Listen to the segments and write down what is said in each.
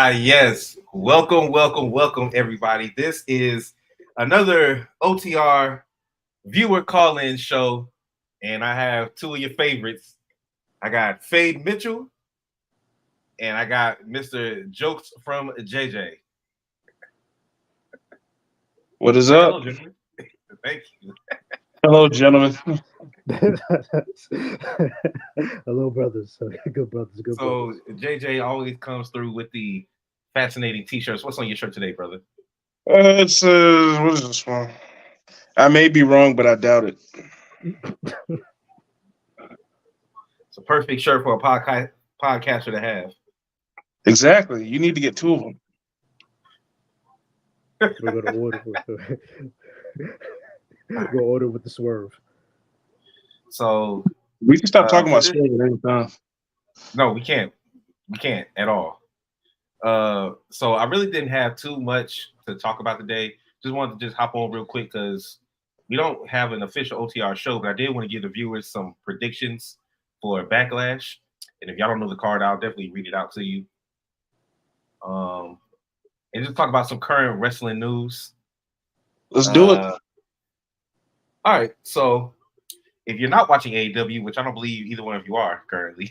Yes. Welcome, everybody. This is another OTR viewer call-in show, and I have two of your favorites. I got Fade Mitchell, and I got Mr. Jokes from JJ. What is up? Hello, gentlemen. Thank you. Hello, gentlemen. Hello, brothers. Good brothers. Good So brothers. JJ always comes through with the fascinating T-shirts. What's on your shirt today, brother? It's what is this one? I may be wrong, but I doubt it. It's a perfect shirt for a podcaster to have. Exactly. You need to get two of them. We're gonna order. Go order with the swerve. So We can stop talking about this- sport at any time. no, we can't. We can't at all. So I really didn't have too much to talk about today. Just wanted to just hop on real quick because we don't have an official OTR show, but I did want to give the viewers some predictions for Backlash. And if y'all don't know the card, I'll definitely read it out to you. And just talk about some current wrestling news. Let's do it. All right. So if you're not watching AEW, which I don't believe either one of you are currently.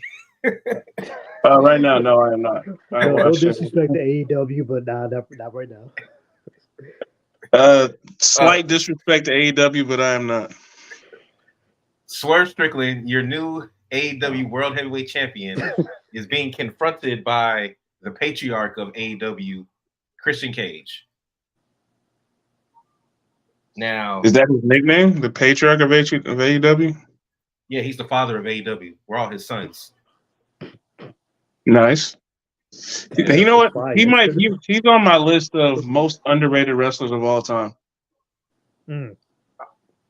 Right now, no, I am not. No disrespect to AEW, but not right now. Slight disrespect to AEW, but I am not. Swerve Strickland, your new AEW World Heavyweight Champion, is being confronted by the patriarch of AEW, Christian Cage. Now, Is that his nickname? The patriarch of AEW? yeah, he's the father of AEW. We're all his sons. Nice. Yeah, You know what? fire. He's on my list of most underrated wrestlers of all time. Mm.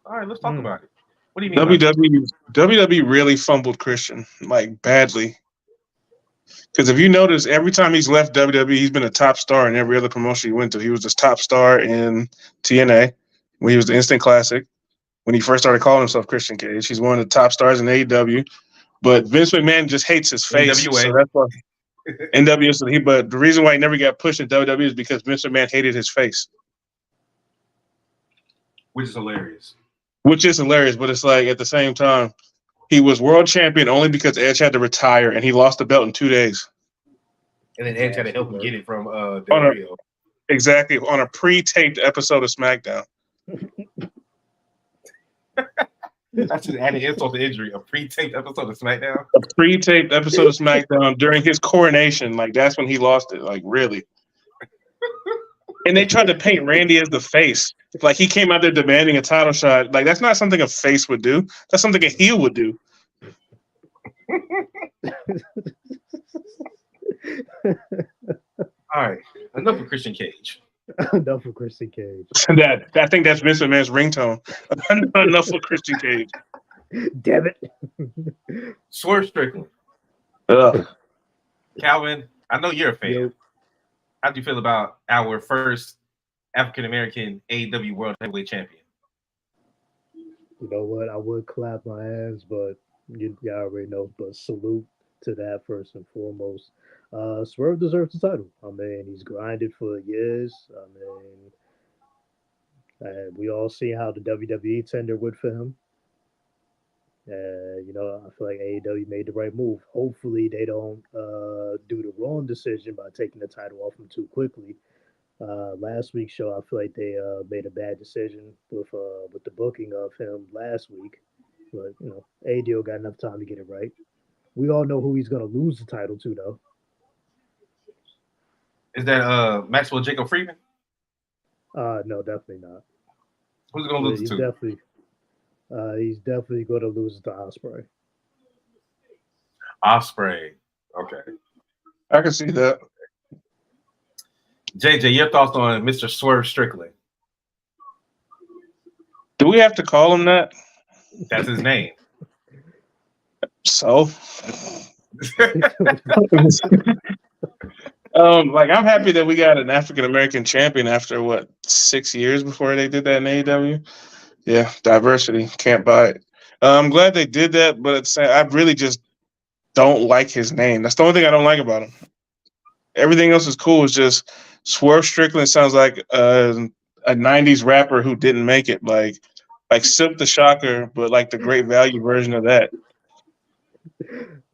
All right, let's talk about it. What do you mean? WWE really fumbled Christian, like badly. Because if you notice, every time he's left WWE, he's been a top star in every other promotion he went to. He was this top star in TNA when he was the Instant Classic. When he first started calling himself Christian Cage, he's one of the top stars in AEW. But Vince McMahon just hates his face, NWA. so that's why NWA. So but the reason why he never got pushed in WWE is because Vince McMahon hated his face, Which is hilarious. which is hilarious. But it's like at the same time, he was world champion only because Edge had to retire, and he lost the belt in 2 days. And then Edge had to help him get it from Del On a- Rio. Exactly, on a pre-taped episode of SmackDown. That's just adding insult to injury. A pre-taped episode of SmackDown. A pre-taped episode of SmackDown during his coronation. Like, that's when he lost it. Like, really. And they tried to paint Randy as the face. Like, he came out there demanding a title shot. Like, that's not something a face would do. That's something a heel would do. All right, enough of Christian Cage. Enough for Christian Cage. I think that's Vince McMahon's ringtone. Enough for Christian Cage. Damn it. Swerve Strickland. Ugh. Calvin, I know you're a fan. Yo, How do you feel about our first African American AEW World Heavyweight Champion? you know what? I would clap my hands, but you already know. But salute to that first and foremost. Swerve deserves the title. I mean, he's grinded for years. I mean, we all see how the WWE tender would for him. I feel like AEW made the right move. Hopefully, they don't do the wrong decision by taking the title off him too quickly. Last week's show, I feel like they made a bad decision with the booking of him last week. But AEW got enough time to get it right. We all know who he's going to lose the title to, though. Is that Maxwell Jacob Freeman? No, definitely not. Who's going to lose he's to? He's definitely going to lose it to Ospreay. Ospreay. Okay. I can see that. JJ, your thoughts on Mr. Swerve Strickland? Do we have to call him that? That's his name. So, I'm happy that we got an African American champion after 6 years before they did that in AEW. Yeah, diversity, can't buy it. I'm glad they did that, but I really just don't like his name. That's the only thing I don't like about him. Everything else is cool. It's just Swerve Strickland sounds like a '90s rapper who didn't make it, like Silk the Shocker, but like the Great Value version of that.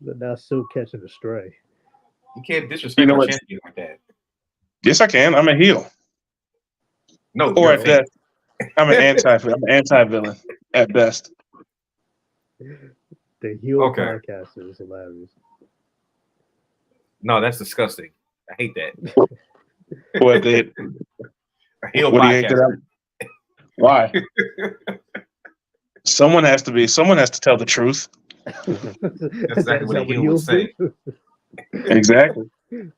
But now still catching a stray. You can't You disrespect know our what? champion like that. Yes, I can. I'm a heel, No, or you're a at face. best, I'm an anti-villain at best. The heel Okay. podcaster is hilarious. No, that's disgusting. I hate that. What they? A heel What do you hate podcaster. that? Why? Someone has to tell the truth. That's exactly what a heel would heels say. do? Exactly. Heels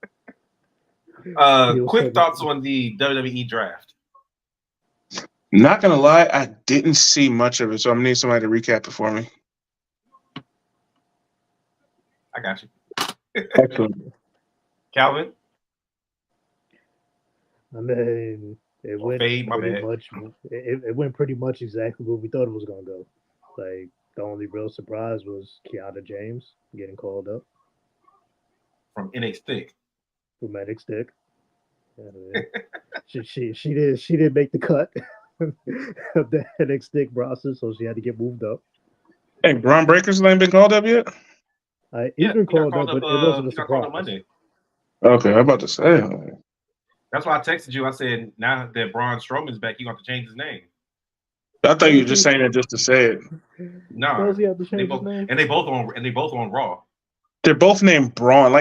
Quick turn- thoughts on the WWE draft. Not gonna lie, I didn't see much of it, so I'm gonna need somebody to recap it for me. I got you. Excellent. Calvin? I mean, it went Fade, my pretty bad. much. It went pretty much exactly where we thought it was gonna go. Like the only real surprise was Kiana James getting called up From NXT. for Medic Stick. She did make the cut of the NXT Stick roster, so she had to get moved up. Hey, Braun Breaker's name been called up yet? He's been he got called up, but it wasn't a he got called up surprise. Monday. Okay, I'm about to say. That's why I texted you. I said, now that Braun Strowman's back, he got to change his name. I thought you were just saying that just to say it. No, Does he have to they change both his name? and they both on Raw. They're both named Braun.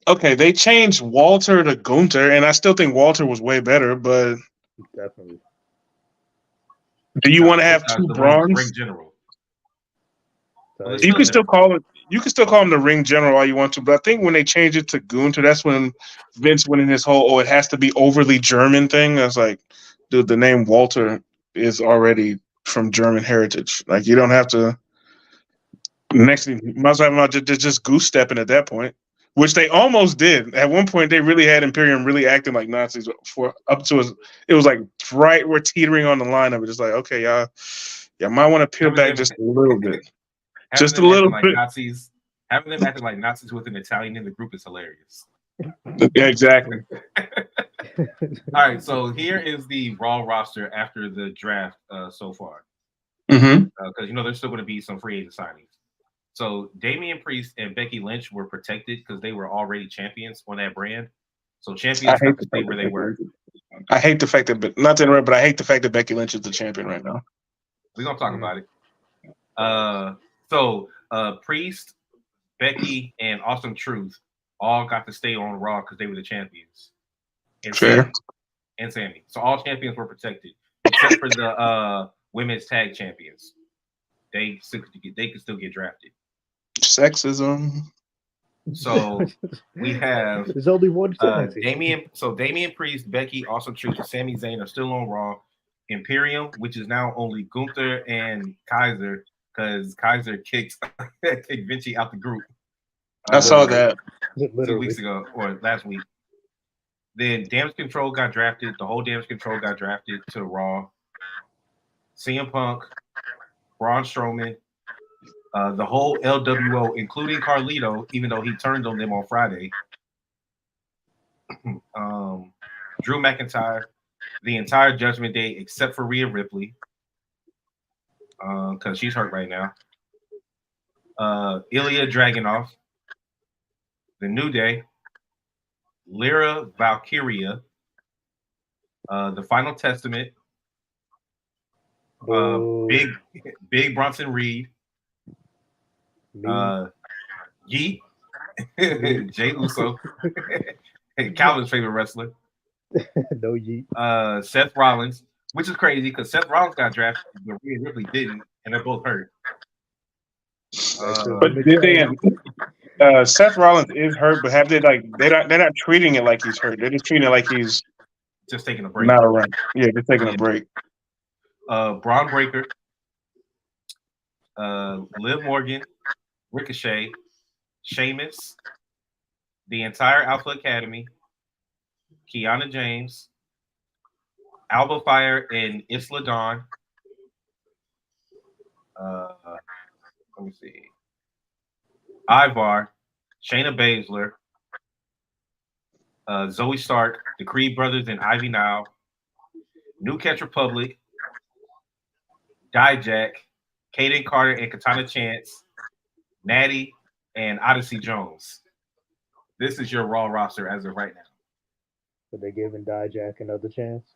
Okay, they changed Walter to Gunther, and I still think Walter was way better. But Definitely. do you want to have two The one with Brauns? Ring General. So, You can still call it. You can still call him the Ring General all you want to, but I think when they changed it to Gunther, that's when Vince went in his whole it has to be overly German thing. I was like, dude, the name Walter is already from German heritage. Like you don't have to. Next thing, you might as well just goose stepping at that point, which they almost did. At one point, they really had Imperium really acting like Nazis for up to it was like right we're teetering on the line of it. It's like okay, y'all might want to peel back just a little bit. Just a little bit. Nazis, having them acting like Nazis with an Italian in the group is hilarious. Yeah, exactly. All right, so here is the Raw roster after the draft so far. Mm-hmm. Because there's still going to be some free agent signings. So Damian Priest and Becky Lynch were protected because they were already champions on that brand. So champions have to stay where they were. I hate the fact that, not to interrupt, but I hate the fact that Becky Lynch is the champion right now. We're gonna talk about it. So Priest, Becky, and Awesome Truth all got to stay on Raw because they were the champions. And Fair. Sammy. So all champions were protected, except for the women's tag champions. They could still get drafted. Sexism. So we have there's only one tag team. Damian Priest, Becky, Awesome Truth, and Sami Zayn are still on Raw. Imperium, which is now only Gunther and Kaiser, because Kaiser kicked Vinci out the group. I saw that 2 weeks ago or last week. Then Damage Control got drafted. The whole Damage Control got drafted to Raw. CM Punk, Braun Strowman, the whole LWO, including Carlito, even though he turned on them on Friday. Drew McIntyre, the entire Judgment Day except for Rhea Ripley, because she's hurt right now. Ilya Dragunov, the New Day, Lyra Valkyria, the Final Testament, Big Bronson Reed, Yeet, Jay Uso, Calvin's favorite wrestler. No Yeet. Seth Rollins, which is crazy because Seth Rollins got drafted, but Rhea Ripley didn't, and they're both hurt. But did they? Seth Rollins is hurt, but have they they're not treating it like he's hurt. They're just treating it like he's just taking a break. Not around. Yeah, just taking a break. Braun Breaker, Liv Morgan, Ricochet, Sheamus, the entire Alpha Academy, Kiana James, Alba Fire, and Isla Dawn. Let me see. Ivar, Shayna Baszler, Zoe Stark, the Creed brothers, and Ivy Nile, New Catch Republic, Dijak, Kaden Carter and Katana Chance, Natty, and Odyssey Jones. This is your Raw roster as of right now. But they're giving Dijak another chance.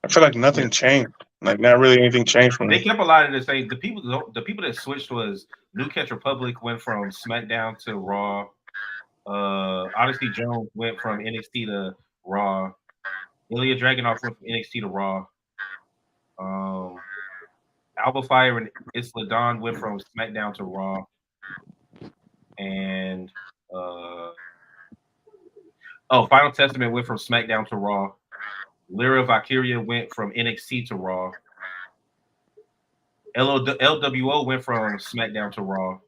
I feel like nothing changed. Like not really anything changed from They it. kept a lot of the same. The people that switched was New Catch Republic went from SmackDown to Raw. Odyssey Jones went from NXT to Raw. Ilya Dragunov went from NXT to Raw. Alba Fire and Isla Dawn went from SmackDown to Raw. And Final Testament went from SmackDown to Raw. Lyra Valkyria went from NXT to Raw. LWO went from SmackDown to Raw.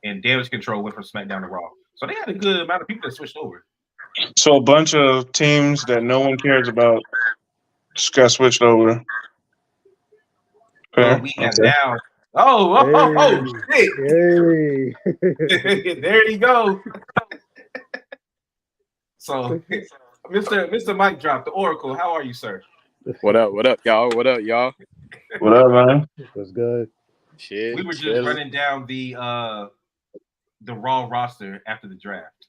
And Damage Control went from SmackDown to Raw. So they had a good amount of people that switched over. So a bunch of teams that no one cares about just got switched over. So we have now. Oh, shit. Hey. There you go. So, Mr. Mike Drop, the Oracle, how are you, sir? What up, y'all? What up, y'all? What up, man? What's good? Shit. We were just running down the Raw roster after the draft.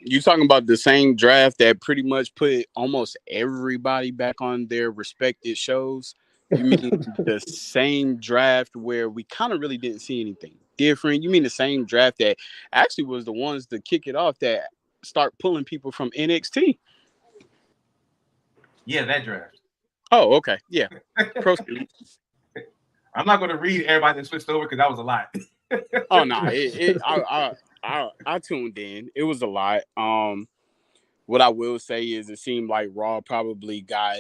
You talking about the same draft that pretty much put almost everybody back on their respected shows? You mean the same draft where we kind of really didn't see anything different? You mean the same draft that actually was the ones to kick it off that start pulling people from NXT? Yeah, that draft. Oh, okay. Yeah. Proceed. I'm not going to read everybody that switched over because that was a lot. Oh, no. I tuned in. It was a lot. What I will say is it seemed like Raw probably got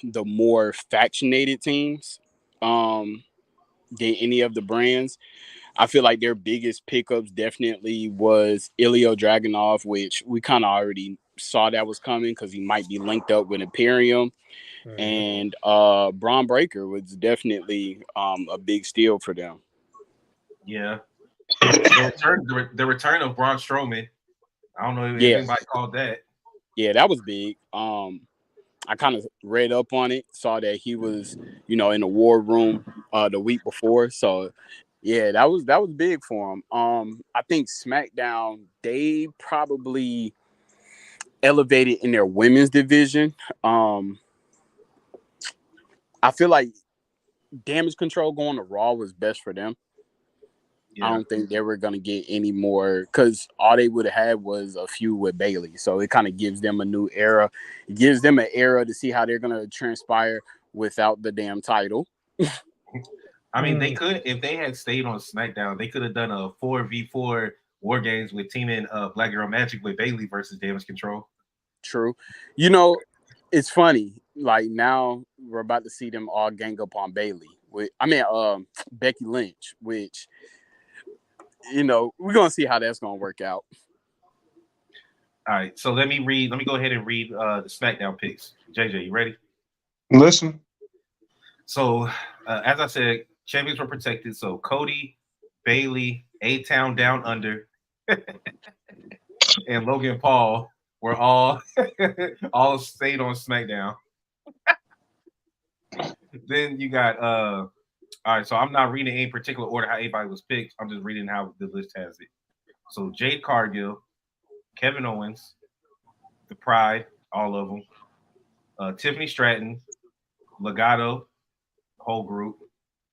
the more factionated teams than any of the brands. I feel like their biggest pickups definitely was Ilya Dragunov, which we kind of already saw that was coming because he might be linked up with Imperium. Mm-hmm. And Braun Breaker was definitely a big steal for them. Yeah. The return of Braun Strowman. I don't know if anybody called that. Yeah, that was big. I kind of read up on it, saw that he was, in the war room the week before. So, yeah, that was big for him. I think SmackDown, they probably elevated in their women's division. I feel like Damage Control going to Raw was best for them. Yeah. I don't think they were going to get any more because all they would have had was a feud with Bayley. So it kind of gives them a new era. It gives them an era to see how they're going to transpire without the damn title. I mean, they could, if they had stayed on SmackDown, they could have done a 4v4 War Games with teaming Black Girl Magic with Bayley versus Damage Control. True. It's funny. Like now we're about to see them all gang up on Bayley. Becky Lynch, which... we're going to see how that's going to work out. All right, so let me go ahead and read the SmackDown picks. JJ, you ready? Listen. So, as I said, champions were protected. So, Cody, Bayley, A-Town Down Under, and Logan Paul were all stayed on SmackDown. Then you got all right, so I'm not reading any particular order how anybody was picked. I'm just reading how the list has it. So Jade Cargill, Kevin Owens, The Pride, all of them. Tiffany Stratton, Legado, whole group.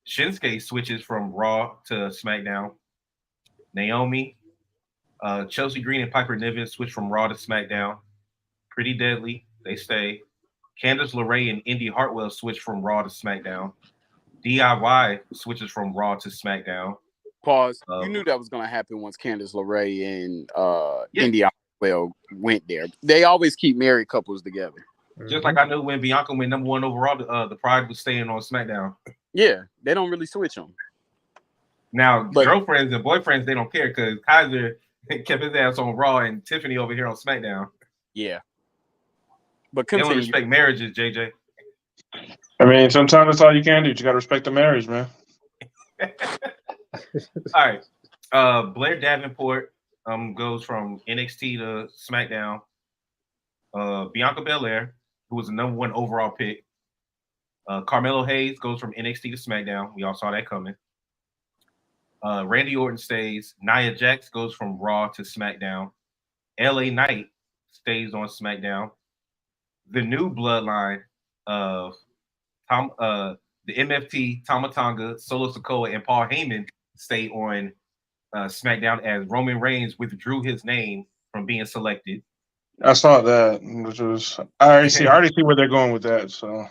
Shinsuke switches from Raw to SmackDown. Naomi, Chelsea Green and Piper Niven switch from Raw to SmackDown. Pretty Deadly, they stay. Candice LeRae and Indy Hartwell switch from Raw to SmackDown. DIY switches from Raw to SmackDown. Pause. You knew that was going to happen once Candice LeRae and Indy Hartwell went there. They always keep married couples together. Just like I knew when Bianca went number 1 overall, the Pride was staying on SmackDown. Yeah, they don't really switch them. Now, girlfriends and boyfriends, they don't care because Kaiser kept his ass on Raw and Tiffany over here on SmackDown. Yeah. But they don't respect marriages, JJ. I mean, sometimes that's all you can do. You got to respect the marriage, man. All right. Blair Davenport, goes from NXT to SmackDown. Bianca Belair, who was the #1 overall pick. Carmelo Hayes goes from NXT to SmackDown. We all saw that coming. Randy Orton stays. Nia Jax goes from Raw to SmackDown. LA Knight stays on SmackDown. The new bloodline of the MFT, Tama Tonga, Solo Sikoa, and Paul Heyman stay on SmackDown as Roman Reigns withdrew his name from being selected. I saw that, which was I already see where they're going with that. So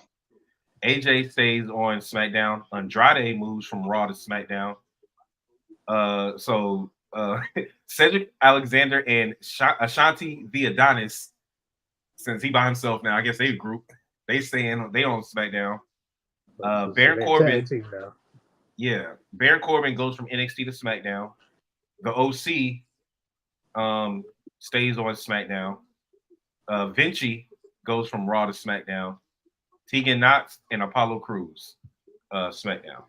AJ stays on SmackDown. Andrade moves from Raw to SmackDown. Cedric Alexander and Ashanti the Adonis, since he by himself now, I guess they group. They on SmackDown. Baron Corbin. Yeah, Baron Corbin goes from NXT to SmackDown. The OC stays on SmackDown. Vinci goes from Raw to SmackDown. Tegan Knox and Apollo Crews, SmackDown.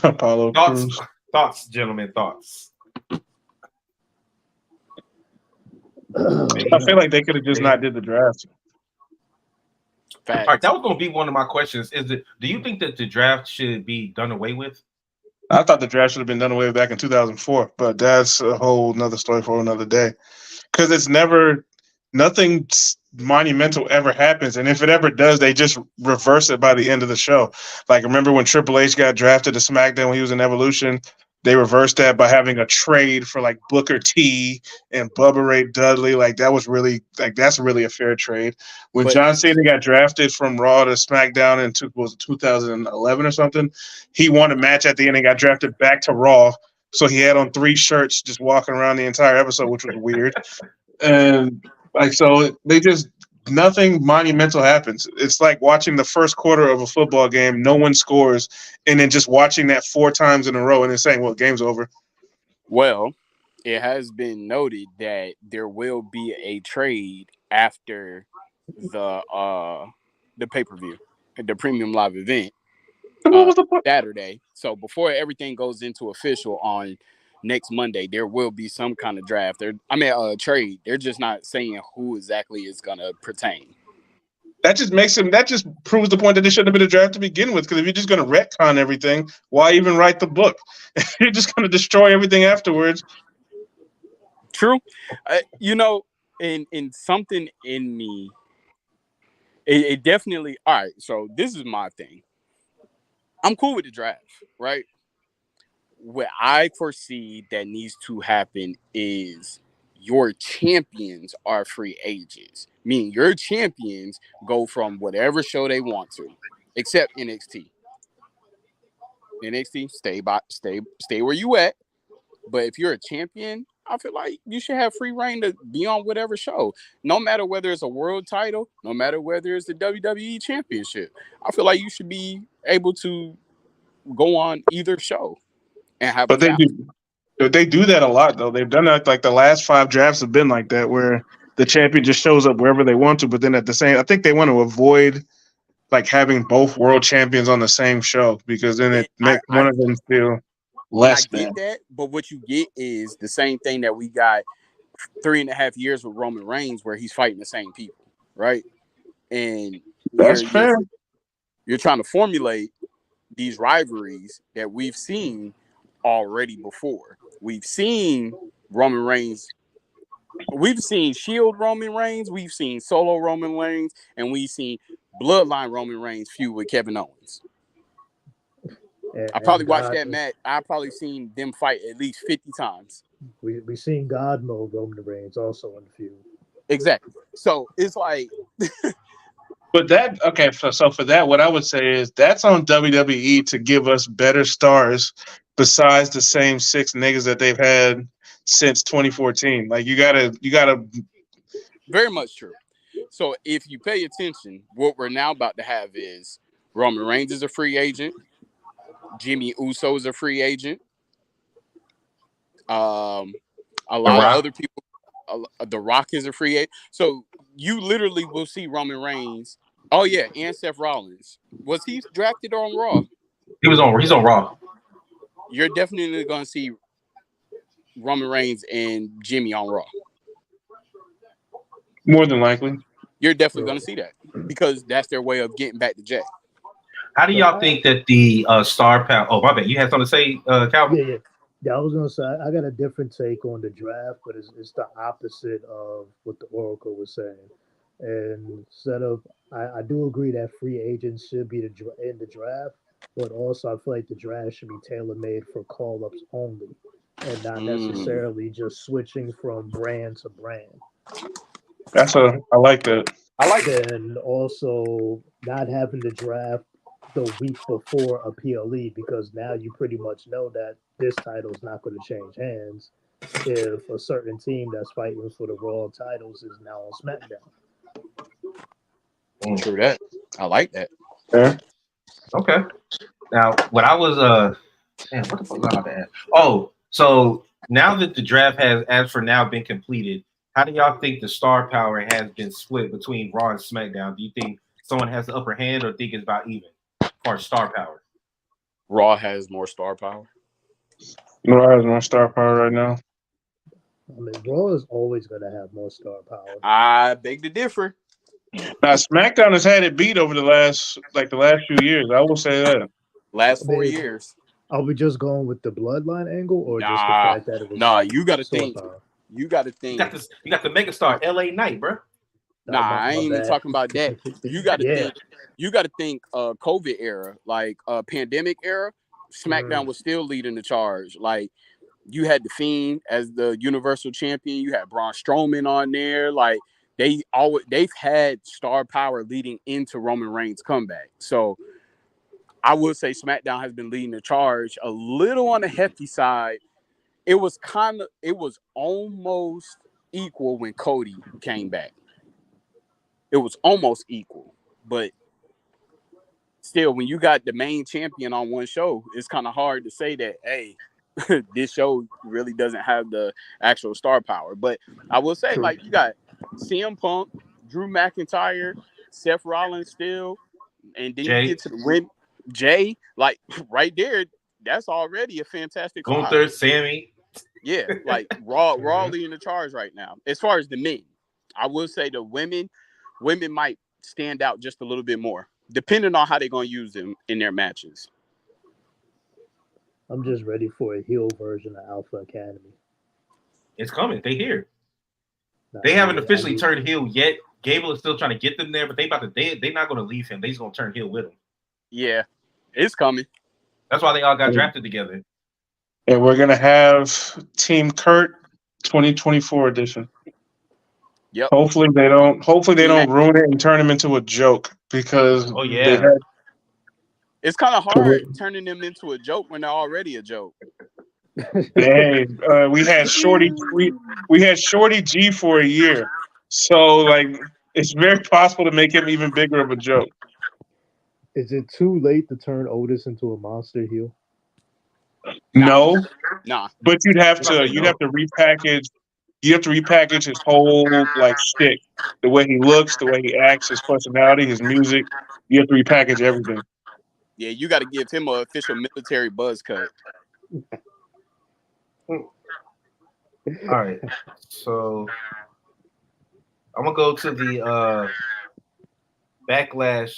Apollo Crews. Thoughts, gentlemen, thoughts. I feel like they could have just not did the draft. All right, that was going to be one of my questions. Do you think that the draft should be done away with? I thought the draft should have been done away with back in 2004, but that's a whole nother story for another day. Because it's nothing monumental ever happens, and if it ever does, they just reverse it by the end of the show. Like, remember when Triple H got drafted to SmackDown when he was in Evolution? They reversed that by having a trade for like Booker T and Bubba Ray Dudley. Like, that was really that's really a fair trade. When John Cena got drafted from Raw to SmackDown in 2011 or something, he won a match at the end and got drafted back to Raw. So he had on 3 shirts just walking around the entire episode, which was weird. And so they just nothing monumental happens. It's like watching the first quarter of a football game, no one scores, and then just watching that 4 times in a row and then saying, well, game's over. Well, it has been noted that there will be a trade after the pay-per-view, the premium live event, Saturday. So before everything goes into official on next Monday, there will be some kind of draft. Trade. They're just not saying who exactly is going to pertain. That just proves the point that they shouldn't have been a draft to begin with. Because if you're just going to retcon everything, why even write the book? You're just going to destroy everything afterwards. True. In something in me, it definitely. All right. So this is my thing. I'm cool with the draft, right? What I foresee that needs to happen is your champions are free agents, meaning your champions go from whatever show they want to, except NXT. NXT, stay where you at. But if you're a champion, I feel like you should have free reign to be on whatever show, no matter whether it's a world title, no matter whether it's the WWE Championship. I feel like you should be able to go on either show. But they do that a lot, though. They've done that, like the last 5 drafts have been like that, where the champion just shows up wherever they want to. But then I think they want to avoid like having both world champions on the same show, because then it makes one of them feel less bad. I get that, but what you get is the same thing that we got 3.5 years with Roman Reigns, where he's fighting the same people, right? And that's fair. You're trying to formulate these rivalries that we've seen already before. We've seen Roman Reigns. We've seen Shield Roman Reigns. We've seen Solo Roman Reigns, and we've seen Bloodline Roman Reigns feud with Kevin Owens. I probably watched that match. I probably seen them fight at least 50 times. We seen God mode Roman Reigns also in the feud. Exactly. So it's like. But so for that, what I would say is that's on WWE to give us better stars besides the same 6 niggas that they've had since 2014. Like, you gotta. Very much true. So if you pay attention, what we're now about to have is Roman Reigns is a free agent. Jimmy Uso is a free agent. A lot of other people. The Rock is a free agent. So you literally will see Roman Reigns. Oh yeah, and Seth Rollins. Was he drafted on Raw? He's on Raw. You're definitely going to see Roman Reigns and Jimmy on Raw. More than likely. You're definitely going to see that because that's their way of getting back to Jay. How do y'all think that the star power? Oh, my bad. You had something to say, Calvin? Yeah, I was gonna say I got a different take on the draft, but it's the opposite of what the Oracle was saying. And instead of, I do agree that free agents should be in the draft, but also I feel like the draft should be tailor made for call ups only, and not necessarily just switching from brand to brand. I like that. I like that. Then also not having the draft the week before a PLE because now you pretty much know that this title is not going to change hands if a certain team that's fighting for the Raw titles is now on SmackDown. True that. I like that. Yeah. Okay. Now, what I was man, what the fuck was I about to ask? Oh, so now that the draft has, as for now, been completed, how do y'all think the star power has been split between Raw and SmackDown? Do you think someone has the upper hand, or think it's about even as far as star power? Raw has more star power. Raw has more star power right now. I mean, Raw is always going to have more star power. I beg to differ. Now SmackDown has had it beat over the last few years. I will say that. Last 4 years. Are we just going with the bloodline angle, or just the fact that it was? You got to think. Power? You got to think. You got the megastar LA Knight, bro. I ain't even talking about that. You got to think. You got to think. COVID era, like pandemic era, SmackDown was still leading the charge. Like you had the Fiend as the Universal Champion. You had Braun Strowman on there. Like they've had star power leading into Roman Reigns' comeback. So I would say SmackDown has been leading the charge a little on the hefty side. It was almost equal when Cody came back. It was almost equal, but still, when you got the main champion on one show, it's kind of hard to say that, hey, this show really doesn't have the actual star power. But I will say, like, you got CM Punk, Drew McIntyre, Seth Rollins still, and then you get to the win. Jay, like right there, that's already a fantastic Gunther, Sammy. Yeah, like Raw leading the charge right now. As far as the men, I will say the women might stand out just a little bit more, depending on how they're going to use them in their matches. I'm just ready for a heel version of Alpha Academy. It's coming. They here. They haven't officially turned heel yet. Gable is still trying to get them there, but they're not going to leave him. They're just going to turn heel with him. Yeah, it's coming. That's why they all got drafted together. And we're gonna have Team Kurt 2024 edition. Yep. Hopefully they don't ruin it and turn him into a joke because it's kind of hard turning them into a joke when they're already a joke. Hey, we had Shorty G for a year, so like it's very possible to make him even bigger of a joke. Is it too late to turn Otis into a monster heel? No. But you'd have to repackage. You have to repackage his whole like shtick, the way he looks, the way he acts, his personality, his music. You have to repackage everything. Yeah, you got to give him an official military buzz cut. All right, so I'm gonna go to the Backlash.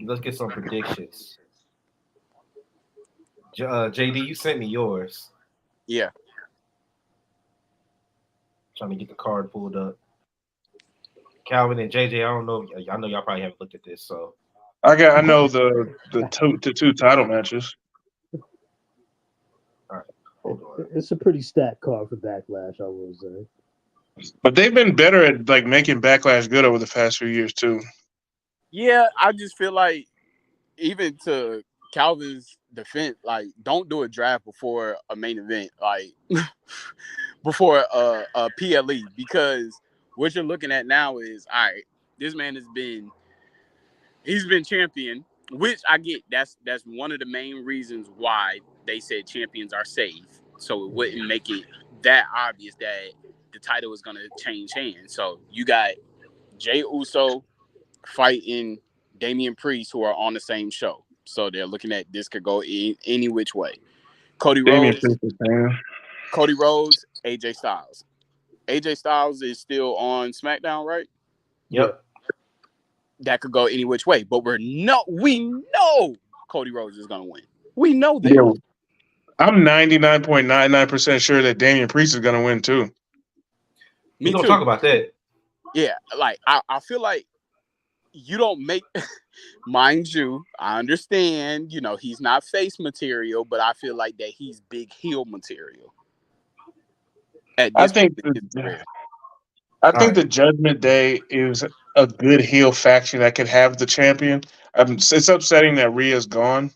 Let's get some predictions. JD, you sent me yours. Yeah. Trying to get the card pulled up. Calvin and JJ, I don't know. I know y'all probably haven't looked at this, so I know the two title matches. All right, hold on. It's a pretty stacked card for Backlash, I will say. But they've been better at like making Backlash good over the past few years too. Yeah, I just feel like even to Calvin's defense, like don't do a draft before a main event, like before a PLE, because what you're looking at now is, all right, this man he's been champion, which I get. That's one of the main reasons why they said champions are safe, so it wouldn't make it that obvious that the title is going to change hands. So you got Jey Uso fighting Damian Priest, who are on the same show. So they're looking at this could go any which way. Cody Rhodes. Cody Rhodes, AJ Styles. AJ Styles is still on SmackDown, right? Yep. That could go any which way, but we know Cody Rhodes is gonna win. We know that. Yeah. I'm 99.99% sure that Damian Priest is going to win too. We gonna talk about that. Yeah, like I feel like you don't make, mind you, I understand, you know, he's not face material, but I feel like that he's big heel material. I think the Judgment Day is a good heel faction that could have the champion. It's upsetting that Rhea's gone,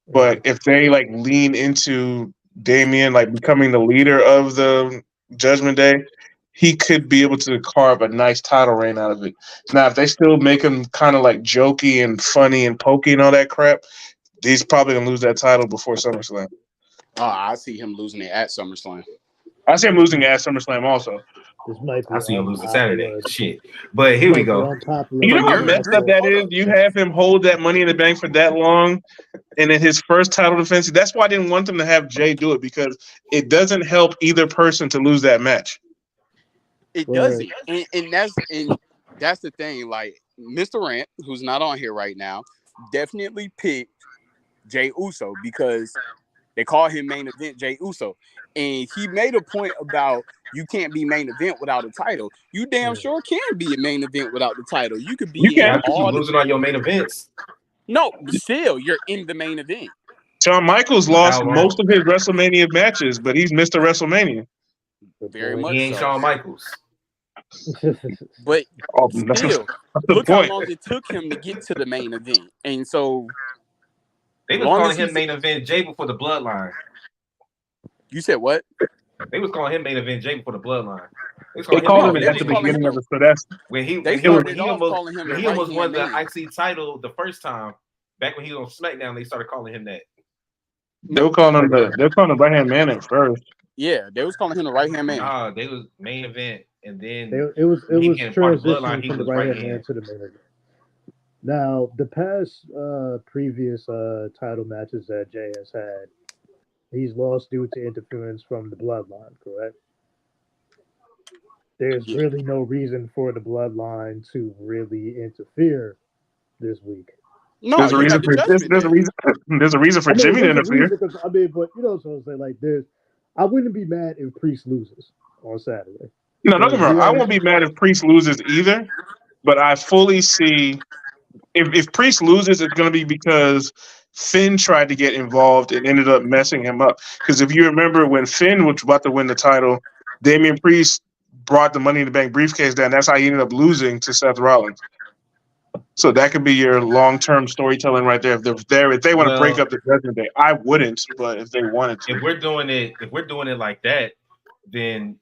but if they like lean into Damian like becoming the leader of the Judgment Day, he could be able to carve a nice title reign out of it. Now, if they still make him kind of like jokey and funny and pokey and all that crap, he's probably gonna lose that title before SummerSlam. Oh, I see him losing it at SummerSlam. I see him losing at SummerSlam also. This might be I see him losing unpopular. Saturday. Shit. But here we go. You know how you're- messed up that is? You have him hold that Money in the Bank for that long, and in his first title defense, that's why I didn't want them to have Jay do it, because it doesn't help either person to lose that match. It doesn't, and that's the thing. Like Mr. Rant, who's not on here right now, definitely picked Jay Uso because they call him main event Jay Uso, and he made a point about you can't be main event without a title. You damn sure can be a main event without the title. You could be in all losing on your main events. No, still you're in the main event. Shawn Michaels lost most of his WrestleMania matches, but he's Mr. WrestleMania. Very much. He ain't so. Shawn Michaels. But still, look how long it took him to get to the main event. And so they was calling him main event Jay before the Bloodline. You said what? They was calling him main event Jay before the Bloodline. They called him at the beginning of it, so that's when he almost won the IC title the first time. Back when he was on SmackDown, they started calling him that. They were calling him the right hand man at first. Yeah, they was calling him the right hand man. Nah, they was main event, and then it was transitioning from the right hand man to the main event. Now, the past previous title matches that Jay has had, he's lost due to interference from the Bloodline, correct? There's really no reason for the Bloodline to really interfere this week. No, there's a reason for Jimmy to interfere. But you know what I'm saying? Like, I wouldn't be mad if Priest loses on Saturday. No, don't get me wrong. I won't be mad if Priest loses either. But I fully see if Priest loses, it's going to be because Finn tried to get involved and ended up messing him up. Because if you remember when Finn was about to win the title, Damian Priest brought the Money in the Bank briefcase down. That's how he ended up losing to Seth Rollins. So that could be your long-term storytelling right there. If they want to break up the Judgment Day, I wouldn't. But if they wanted to, if we're doing it like that, then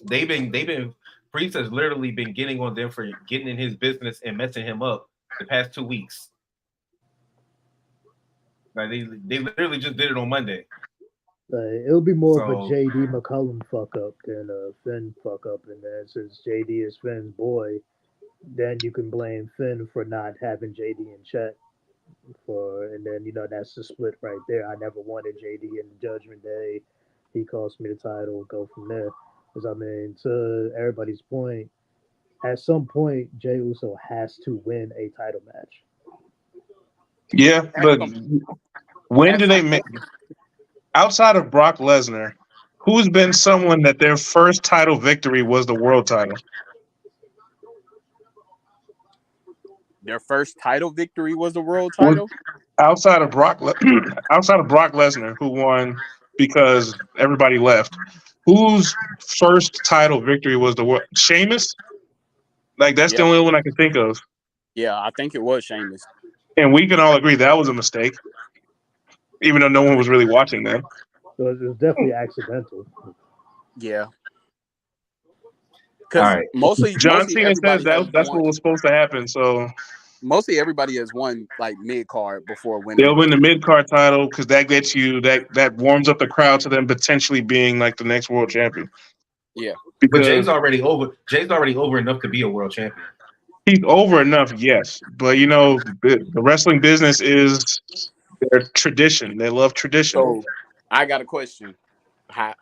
they've been Priest has literally been getting on them for getting in his business and messing him up the past 2 weeks. Like they literally just did it on Monday. It'll be more of a JD McCullum fuck up than a Finn fuck up, and then since JD is Finn's boy, then you can blame Finn for not having JD in check. And then that's the split right there. I never wanted JD in the Judgment Day. He cost me the title. Go from there. Because to everybody's point, at some point Jey Uso has to win a title match. Yeah, but when do they make? Outside of Brock Lesnar, who's been someone that their first title victory was the world title? Their first title victory was the world title? Outside of Brock Lesnar, who won because everybody left, whose first title victory was the world? Sheamus? Like, that's the only one I can think of. Yeah, I think it was Sheamus. And we can all agree that was a mistake, even though no one was really watching that. So it was definitely accidental. Yeah. Because mostly John Cena says that's what was supposed to happen. So mostly everybody has won like mid card before winning. They'll win the mid card title because that gets you that warms up the crowd to them potentially being like the next world champion. Yeah, but Jay's already over. Jay's already over enough to be a world champion. He's over enough, yes, but the wrestling business is their tradition. They love tradition. So I got a question. how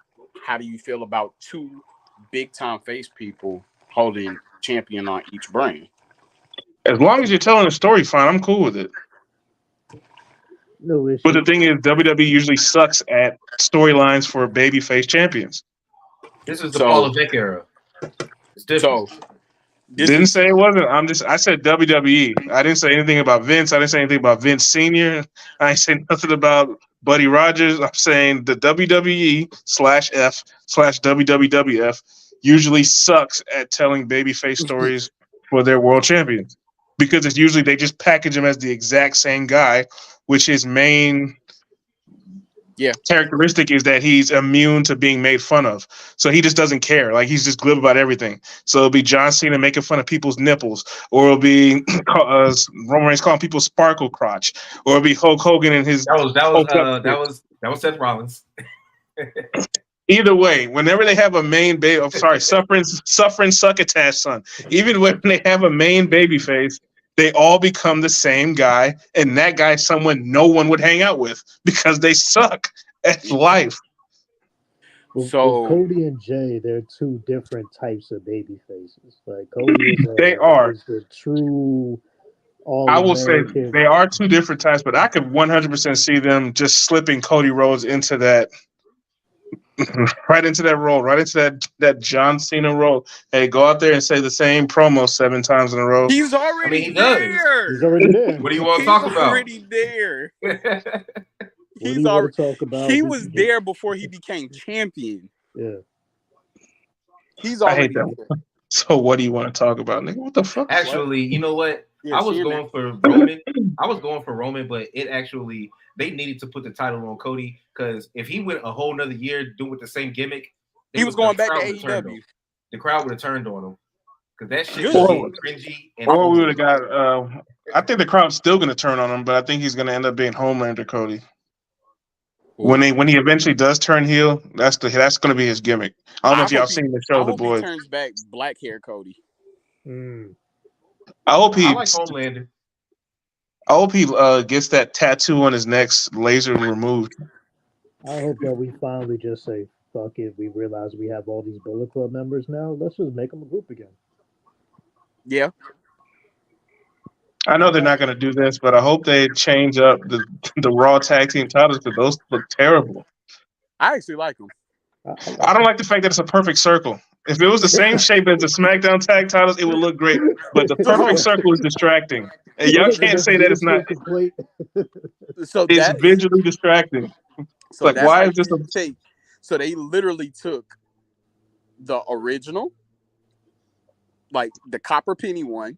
do you feel about two big time face people holding champion on each brand? As long as you're telling a story, fine. I'm cool with it. No issue. But the thing is, WWE usually sucks at storylines for babyface champions. This is the Paul Levesque era. It's different. So Didn't say it wasn't. I said WWE. I didn't say anything about Vince. I didn't say anything about Vince Senior. I ain't saying nothing about Buddy Rogers. I'm saying the WWE/F/WWF usually sucks at telling babyface stories for their world champions because it's usually they just package him as the exact same guy, which his main characteristic is that he's immune to being made fun of. So he just doesn't care. Like he's just glib about everything. So it'll be John Cena making fun of people's nipples, or it'll be Roman Reigns calling people sparkle crotch, or it'll be Hulk Hogan and his that was Seth Rollins. Either way, whenever they have a main baby, suffering succotash son. Even when they have a main baby face, they all become the same guy, and that guy's someone no one would hang out with because they suck at life. With So Cody and Jay, they're two different types of baby faces. Like Cody is the true I will say they are two different types, but I could 100% see them just slipping Cody Rhodes into that. Right into that role, right into that John Cena role. Hey, go out there and say the same promo 7 times in a row. He's already there. He's already there. What do you want to talk about? He's already there. He's already talk about. He was there before he became champion. Yeah. He's already there. So what do you want to talk about, nigga? What the fuck? Actually, you know what? Yeah, I was going for Roman. But it actually they needed to put the title on Cody because if he went a whole nother year doing with the same gimmick, he was going back to AEW. The crowd would have turned on him because that shit was cringy. Or we would have got. I think the crowd's still going to turn on him, but I think he's going to end up being Homelander Cody. When he eventually does turn heel, that's going to be his gimmick. I don't know if y'all seen the show The Boys. He turns back black hair Cody. I hope he. I like Homelander. I hope he gets that tattoo on his neck laser removed. I hope that we finally just say, fuck it. We realize we have all these Bullet Club members now. Let's just make them a group again. Yeah. I know they're not going to do this, but I hope they change up the Raw tag team titles because those look terrible. I actually like them. I don't like the fact that it's a perfect circle. If it was the same shape as the SmackDown tag titles, it would look great. But the perfect circle is distracting. And y'all can't say that it's not. So it's visually distracting. So like, why is this So they literally took the original, like the copper penny one,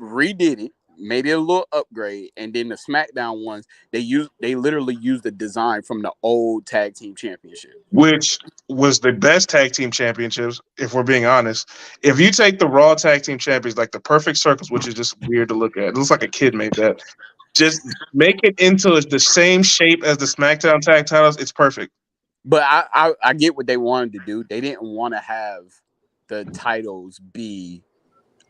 redid it, made it a little upgrade, and then the SmackDown ones, they literally used the design from the old tag team championship, which was the best tag team championships, if we're being honest. If you take the Raw tag team champions, like the perfect circles, which is just weird to look at, it looks like a kid made that. Just make it into the same shape as the SmackDown tag titles. It's perfect. But I get what they wanted to do. They didn't want to have the titles be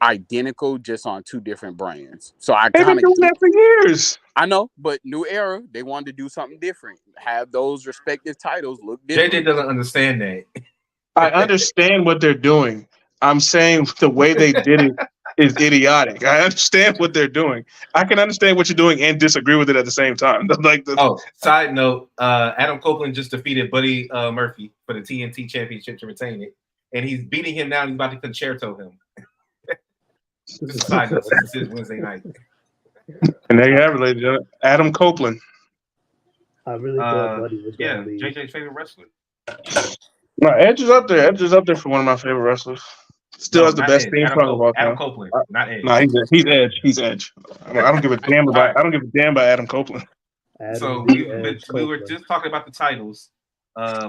identical just on two different brands. So they've been doing that for years. I know, but new era, they wanted to do something different. Have those respective titles look different. JJ doesn't understand that. I understand what they're doing. I'm saying the way they did it is idiotic. I understand what they're doing. I can understand what you're doing and disagree with it at the same time. Side note, Adam Copeland just defeated Buddy Murphy for the TNT Championship to retain it. And he's beating him now. He's about to concerto him. This is a side note. This is Wednesday night. And there you have it, ladies and gentlemen. Adam Copeland. I really thought Buddy was going to leave. JJ's favorite wrestler. No, Edge is up there. Edge is up there for one of my favorite wrestlers. Still has the best theme song of all time. Adam Copeland, not Edge. No, he's Edge. He's Edge. I don't give a damn about. I don't give a damn about Adam Copeland. We were just talking about the titles.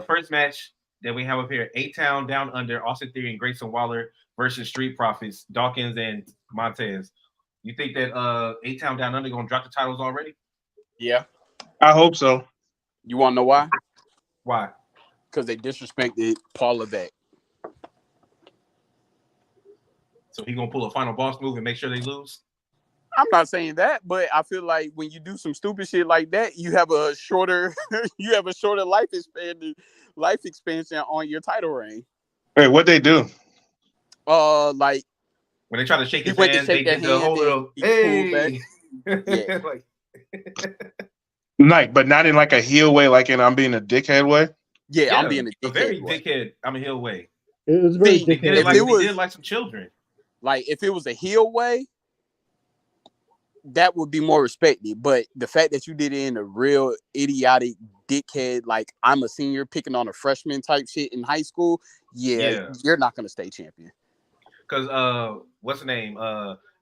First match that we have up here: A-Town Down Under, Austin Theory and Grayson Waller versus Street Profits, Dawkins and Montez. You think that A-Town Down Under gonna drop the titles already? Yeah, I hope so. You want to know why? Why? Because they disrespected Paul Levesque. So he gonna pull a final boss move and make sure they lose? I'm not saying that, but I feel like when you do some stupid shit like that, you have a shorter life expansion on your title reign. Wait, what they do? Like when they try to shake he his went to hand, they shake their did the whole hand and little he pulled back. hey. Yeah. Like, Like, but not in like a heel way, like in I'm being a dickhead way. Yeah, I'm being a very way. dickhead. I'm a heel way. It was very See, They did dickhead. it like it was- they did like some children. Like if it was a heel way, that would be more respected. But the fact that you did it in a real idiotic dickhead, like I'm a senior picking on a freshman type shit in high school, Yeah. you're not gonna stay champion. Because what's the name?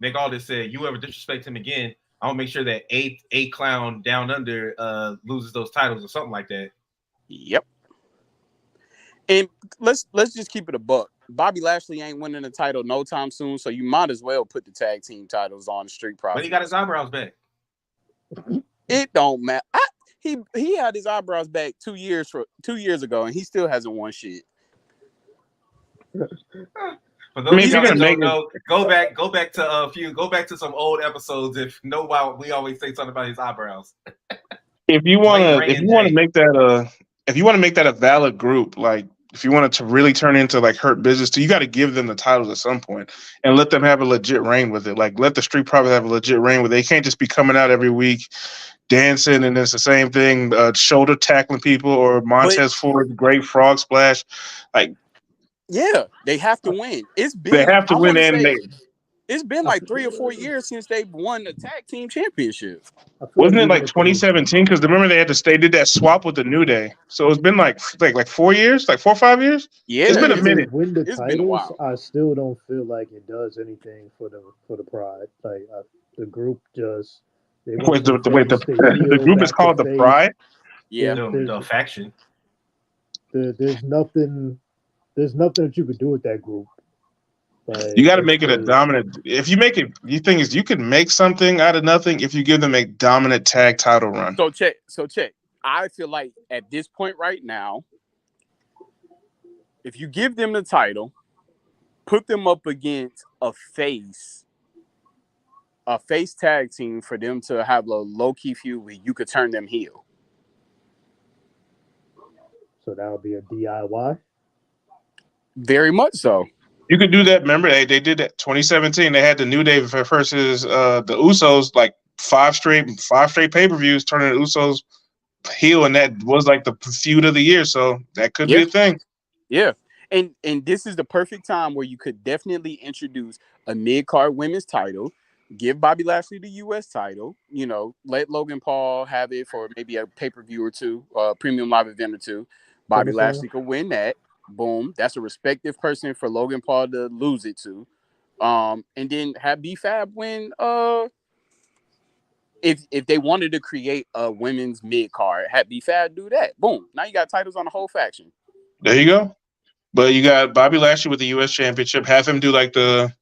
Nick Aldis said, "You ever disrespect him again, I'll make sure that a clown down under loses those titles or something like that." Yep. And let's just keep it a buck. Bobby Lashley ain't winning the title no time soon, so you might as well put the tag team titles on the Street Profits. But he got his eyebrows back. It don't matter. He had his eyebrows back 2 years ago, and he still hasn't won shit. For those of y'all that make don't know, go back to some old episodes. If know why we always say something about his eyebrows. If you want to make that a valid group, like if you want it to really turn into like Hurt Business, you got to give them the titles at some point and let them have a legit reign with it. Like let the Street Profits have a legit reign with it. They can't just be coming out every week dancing and it's the same thing, shoulder tackling people or Montez Ford's great frog splash. Like, yeah, they have to win. It's been they have to win, and it's been like 3 or 4 years since they've won the tag team championship. Wasn't it like 2017? Because remember they did that swap with the New Day, so it's been like 4 years, like 4 or 5 years. Yeah, it's been a minute. Win the It's been a titles, while. I still don't feel like it does anything for the Pride. Like the group just they went Wait, from face to heel, the group is back called to the face. Pride. Yeah, The faction. There's nothing that you could do with that group. Like, You got to make it a dominant. If you make it, the thing is, you can make something out of nothing if you give them a dominant tag title run. So check. I feel like at this point right now, if you give them the title, put them up against a face tag team for them to have a low-key feud with, you could turn them heel. So that would be a DIY. Very much so. You could do that. Remember, they did that 2017. They had the New Day versus the Usos, like five straight pay-per-views, turning the Usos heel, and that was like the feud of the year. So that could be a thing. Yeah. And this is the perfect time where you could definitely introduce a mid-card women's title, give Bobby Lashley the U.S. title, let Logan Paul have it for maybe a pay-per-view or two, premium live event or two. Bobby Lashley could win that. Boom. That's a respective person for Logan Paul to lose it to. And then have B-Fab win. If they wanted to create a women's mid-card, have B-Fab do that. Boom. Now you got titles on the whole faction. There you go. But you got Bobby Lashley with the U.S. Championship. Have him do like the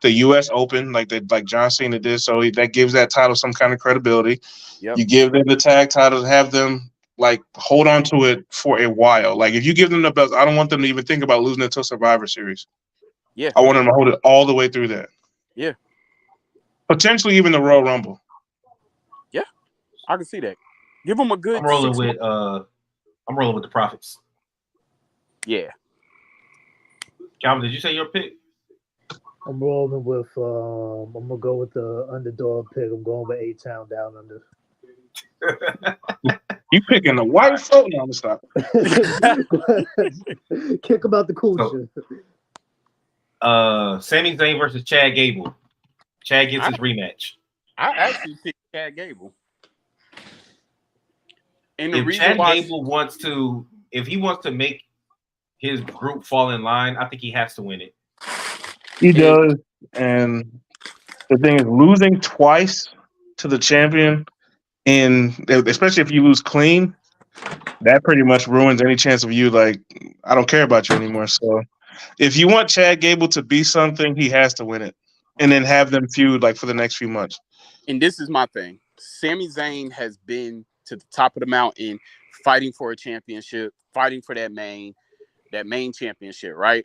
U.S. Open, like John Cena did. So that gives that title some kind of credibility. Yep. You give them the tag titles, have them like hold on to it for a while. Like if you give them the belts, I don't want them to even think about losing it to Survivor Series. Yeah. I want them to hold it all the way through that. Yeah. Potentially even the Royal Rumble. Yeah. I can see that. Give them a good. I'm rolling with the Profits. Yeah. Calvin, did you say your pick? I'm rolling with I'm gonna go with the underdog pick. I'm going with A-Town Down Under. You picking the white folk? No, I'm stop. Kick him out the cool shit. Sami Zayn versus Chad Gable. Chad gets his rematch. I actually picked Chad Gable. And If Chad Gable wants to make his group fall in line, I think he has to win it. He does. And the thing is, losing twice to the champion, especially if you lose clean, that pretty much ruins any chance of you, like, I don't care about you anymore. So if you want Chad Gable to be something, he has to win it. And then have them feud like for the next few months. And this is my thing. Sami Zayn has been to the top of the mountain fighting for a championship, fighting for that main championship, right?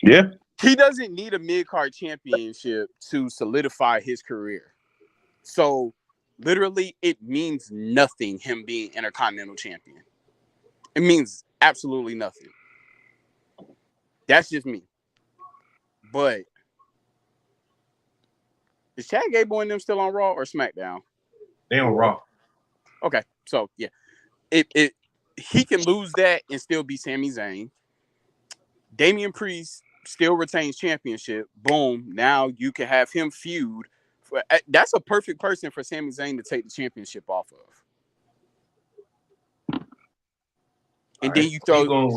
Yeah. He doesn't need a mid-card championship to solidify his career. So, literally, it means nothing, him being Intercontinental Champion. It means absolutely nothing. That's just me. But is Chad Gable and them still on Raw or SmackDown? They on Raw. Okay, so yeah. He can lose that and still be Sami Zayn. Damian Priest still retains championship. Boom. Now you can have him feud. That's a perfect person for Sami Zayn to take the championship off of. And then you throw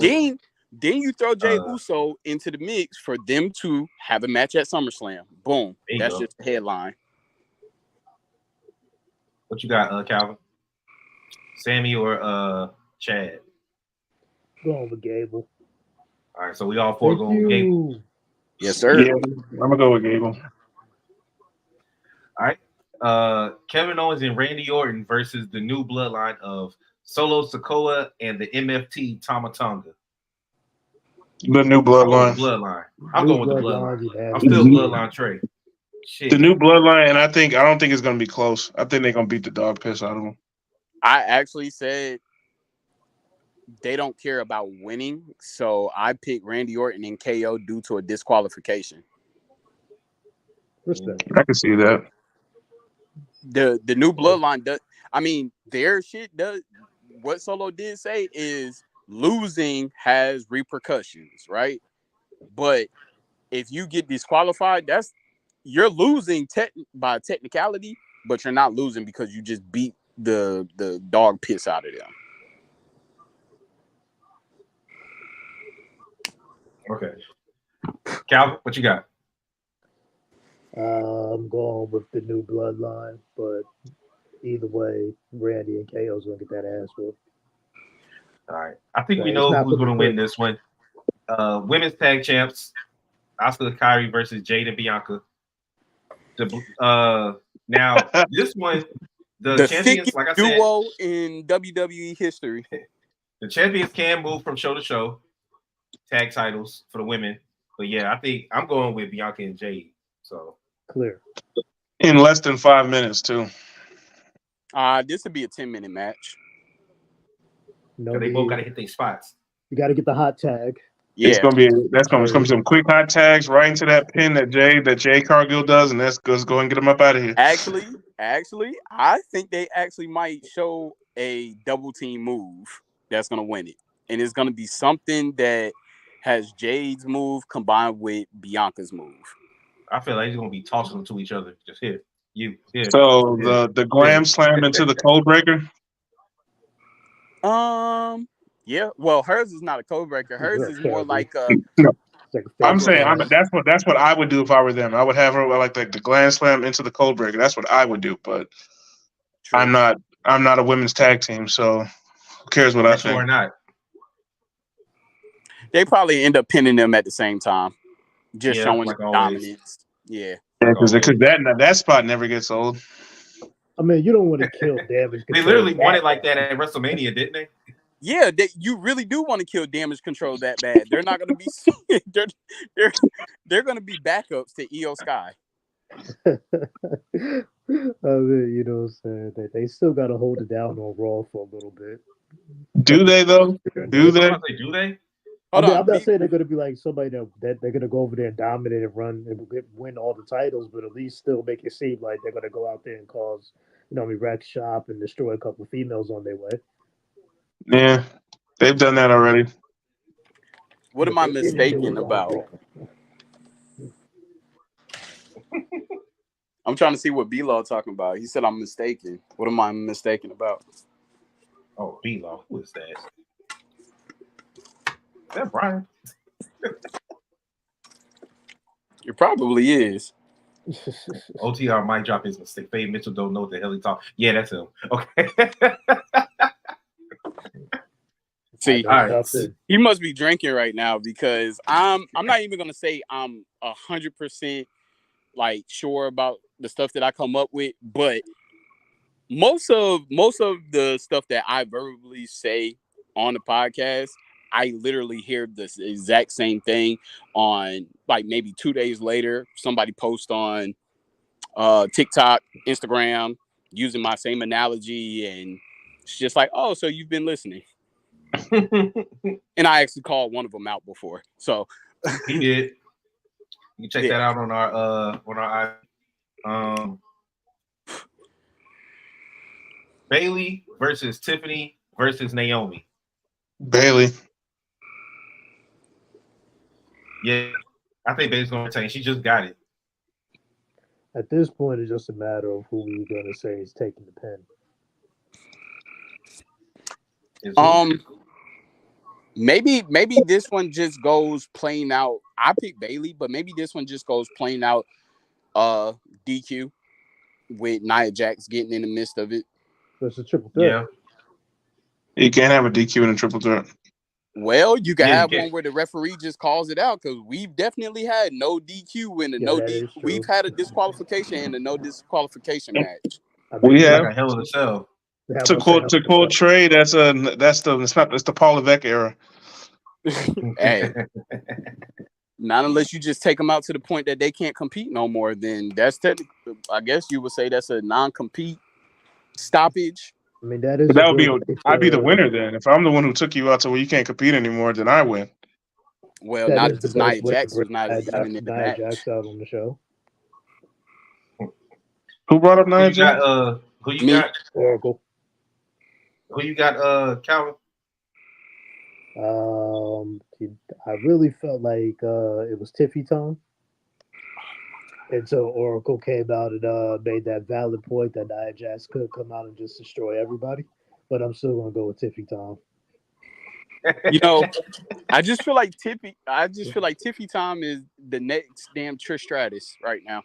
then you throw Jey Uso into the mix for them to have a match at SummerSlam. Boom. That's just the headline. What you got, Calvin? Sammy or Chad? Going with Gable. All right, so we all four going with Gable. Yes, sir. Yeah, I'm gonna go with Gable. All right. Kevin Owens and Randy Orton versus the new bloodline of Solo Sikoa and the MFT Tama Tonga. The new bloodline. I'm going with the bloodline. I'm still bloodline Trey. Shit. The new bloodline, and I don't think it's gonna be close. I think they're gonna beat the dog piss out of them. I actually said they don't care about winning, so I picked Randy Orton and KO due to a disqualification. Respect. I can see that. The new bloodline does. I mean, their shit does. What Solo did say is losing has repercussions, right? But if you get disqualified, you're losing by technicality, but you're not losing because you just beat the dog piss out of them. Okay. Calvin, what you got? I'm going with the new bloodline, but either way, Randy and KO's gonna get that ass whooped. All right. I think we know who's going to win this one. Women's tag champs, Asuka Kairi versus Jade and Bianca. Now, this one, the champions, like I said, duo in WWE history. The champions can move from show to show, tag titles for the women. But yeah, I think I'm going with Bianca and Jade. So clear. In less than 5 minutes, too. This would be a 10-minute match. No, they both got to hit their spots. You got to get the hot tag. Yeah, it's gonna be some quick hot tags right into that pin that Jay Cargill does, and let's go and get him up out of here. Actually, I think they actually might show a double team move that's gonna win it, and it's gonna be something that has Jade's move combined with Bianca's move. I feel like he's gonna be tossing them to each other. Just here. So the glam slam into the code breaker. Yeah. Well, hers is not a code breaker. Hers is more like a. No. I'm saying that's what I would do if I were them. I would have her like the glam slam into the code breaker. That's what I would do. But true. I'm not a women's tag team, so who cares what I think? Or not. They probably end up pinning them at the same time, just showing like dominance. Yeah. Because that spot never gets old. I mean, you don't want to kill damage control. They literally won it like that at WrestleMania, didn't they? Yeah, you really do want to kill damage control that bad. They're not going to be. they're going to be backups to Io Sky. I mean, you know what I'm saying? They still got to hold it down on Raw for a little bit. Do they though? Do they? Do they? I'm not saying they're going to be like somebody that they're going to go over there and dominate and run and win all the titles, but at least still make it seem like they're going to go out there and cause, wreck shop and destroy a couple of females on their way. Yeah, they've done that already. What am I mistaken about? I'm trying to see what B-Law talking about. He said I'm mistaken. What am I mistaken about? Oh, B-Law. Who is that? Is that Brian? It probably is. OTR might drop his mistake. Faye Mitchell don't know what the hell he talking. Yeah, that's him. Okay. See, he must be drinking right now because I'm not even gonna say I'm 100% like sure about the stuff that I come up with, but most of the stuff that I verbally say on the podcast, I literally hear this exact same thing on like maybe 2 days later. Somebody posts on TikTok, Instagram, using my same analogy, and it's just like, oh, so you've been listening. And I actually called one of them out before, so he did. You can check that out on our Bailey versus Tiffany versus Naomi. Bailey. Yeah, I think Bailey's gonna retain. She just got it. At this point, it's just a matter of who we're going to say is taking the pen. Maybe this one just goes plain out. I pick Bailey, but maybe this one just goes plain out DQ with Nia Jax getting in the midst of it. It's a triple threat. Yeah. You can't have a DQ in a triple threat. Well, you can have one where the referee just calls it out, because we've definitely had no DQ in a we've had a disqualification and a no disqualification match. We have like a hell of a sell. To quote Trey, that's the Paul Levesque era. Hey, not unless you just take them out to the point that they can't compete no more. Then that's technically, I guess you would say that's a non-compete stoppage. I mean, that is. But that would be. I'd be the winner then. If I'm the one who took you out to where you can't compete anymore, then I win. Well, not because Nia Jax was not even in the match. Nia Jax out on the show. Who brought up Nia Jax? Who you got? Oracle. Who you got? Calvin. I really felt like it was Tiffy time. Until Oracle came out and made that valid point that Nia Jax could come out and just destroy everybody. But I'm still going to go with Tiffy time. You know, I just feel like Tiffy time is the next damn Trish Stratus right now.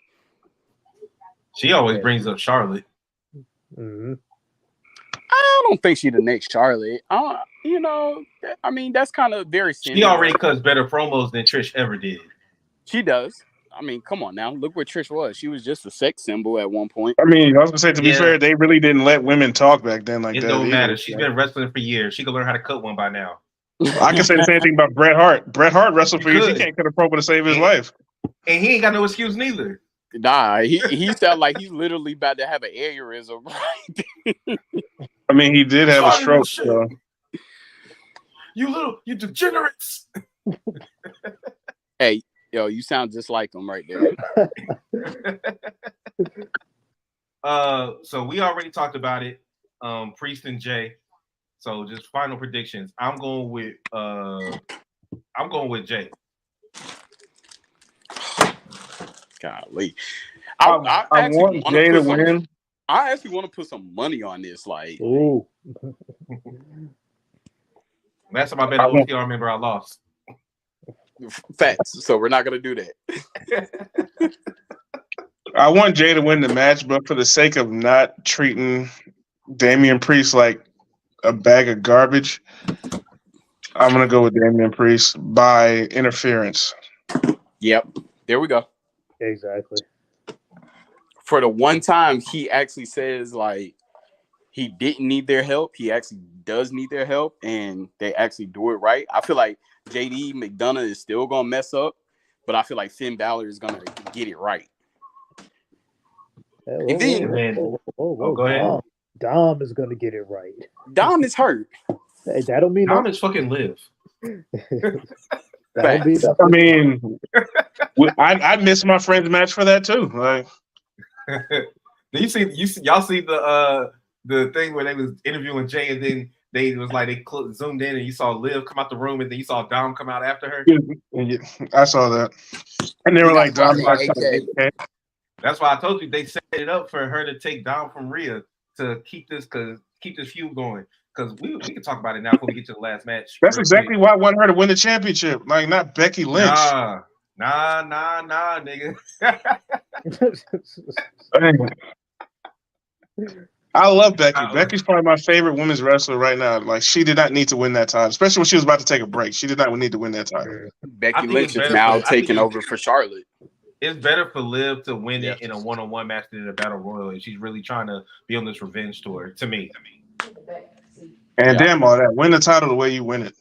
She always brings up Charlotte. Mm-hmm. I don't think she's the next Charlotte. You know, I mean, that's kind of very similar. She already cuts better promos than Trish ever did. She does. I mean, come on now. Look where Trish was. She was just a sex symbol at one point. I mean, I was gonna say, to be fair, they really didn't let women talk back then like that. It don't matter. She's been wrestling for years. She can learn how to cut one by now. I can say the same thing about Bret Hart. Bret Hart wrestled for years. He can't cut a promo to save his life. And he ain't got no excuse neither. Nah, he sound like he's literally about to have an aneurysm. Right? I mean, he did have a stroke. So. You degenerates. Hey, yo, you sound just like him right there. So we already talked about it. Priest and Jay. So just final predictions. I'm going with Jay. Golly. I want Jay to win. I actually want to put some money on this. Like, ooh. Last time I bet an OTR member, I lost. Facts. So we're not gonna do that. I want Jay to win the match, but for the sake of not treating Damian Priest like a bag of garbage, I'm gonna go with Damian Priest by interference. Yep. There we go. Exactly. For the one time he actually says like he didn't need their help, he actually does need their help, and they actually do it right. I feel like JD McDonough is still gonna mess up, but I feel like Finn Balor is gonna get it right. And then, go ahead. Dom is gonna get it right. Dom is hurt. Hey, that don't mean Dom is fucking live. I mean, I miss my friend's match for that too. Like, y'all see the thing where they was interviewing Jay, and then they was like they zoomed in and you saw Liv come out the room, and then you saw Dom come out after her. Yeah, I saw that, and they were like, Dom. That's why I told you they set it up for her to take Dom from Rhea to keep this feud going. Because we can talk about it now before we get to the last match. That's exactly why I want her to win the championship. Like, not Becky Lynch. Nah, nigga. I love Becky. Becky's probably my favorite women's wrestler right now. Like, she did not need to win that title, especially when she was about to take a break. She did not need to win that title. Becky Lynch is now taking over for Charlotte. It's better for Liv to win it in a one-on-one match than in a battle royal, and she's really trying to be on this revenge tour. To me. And damn all that. Win the title the way you win it.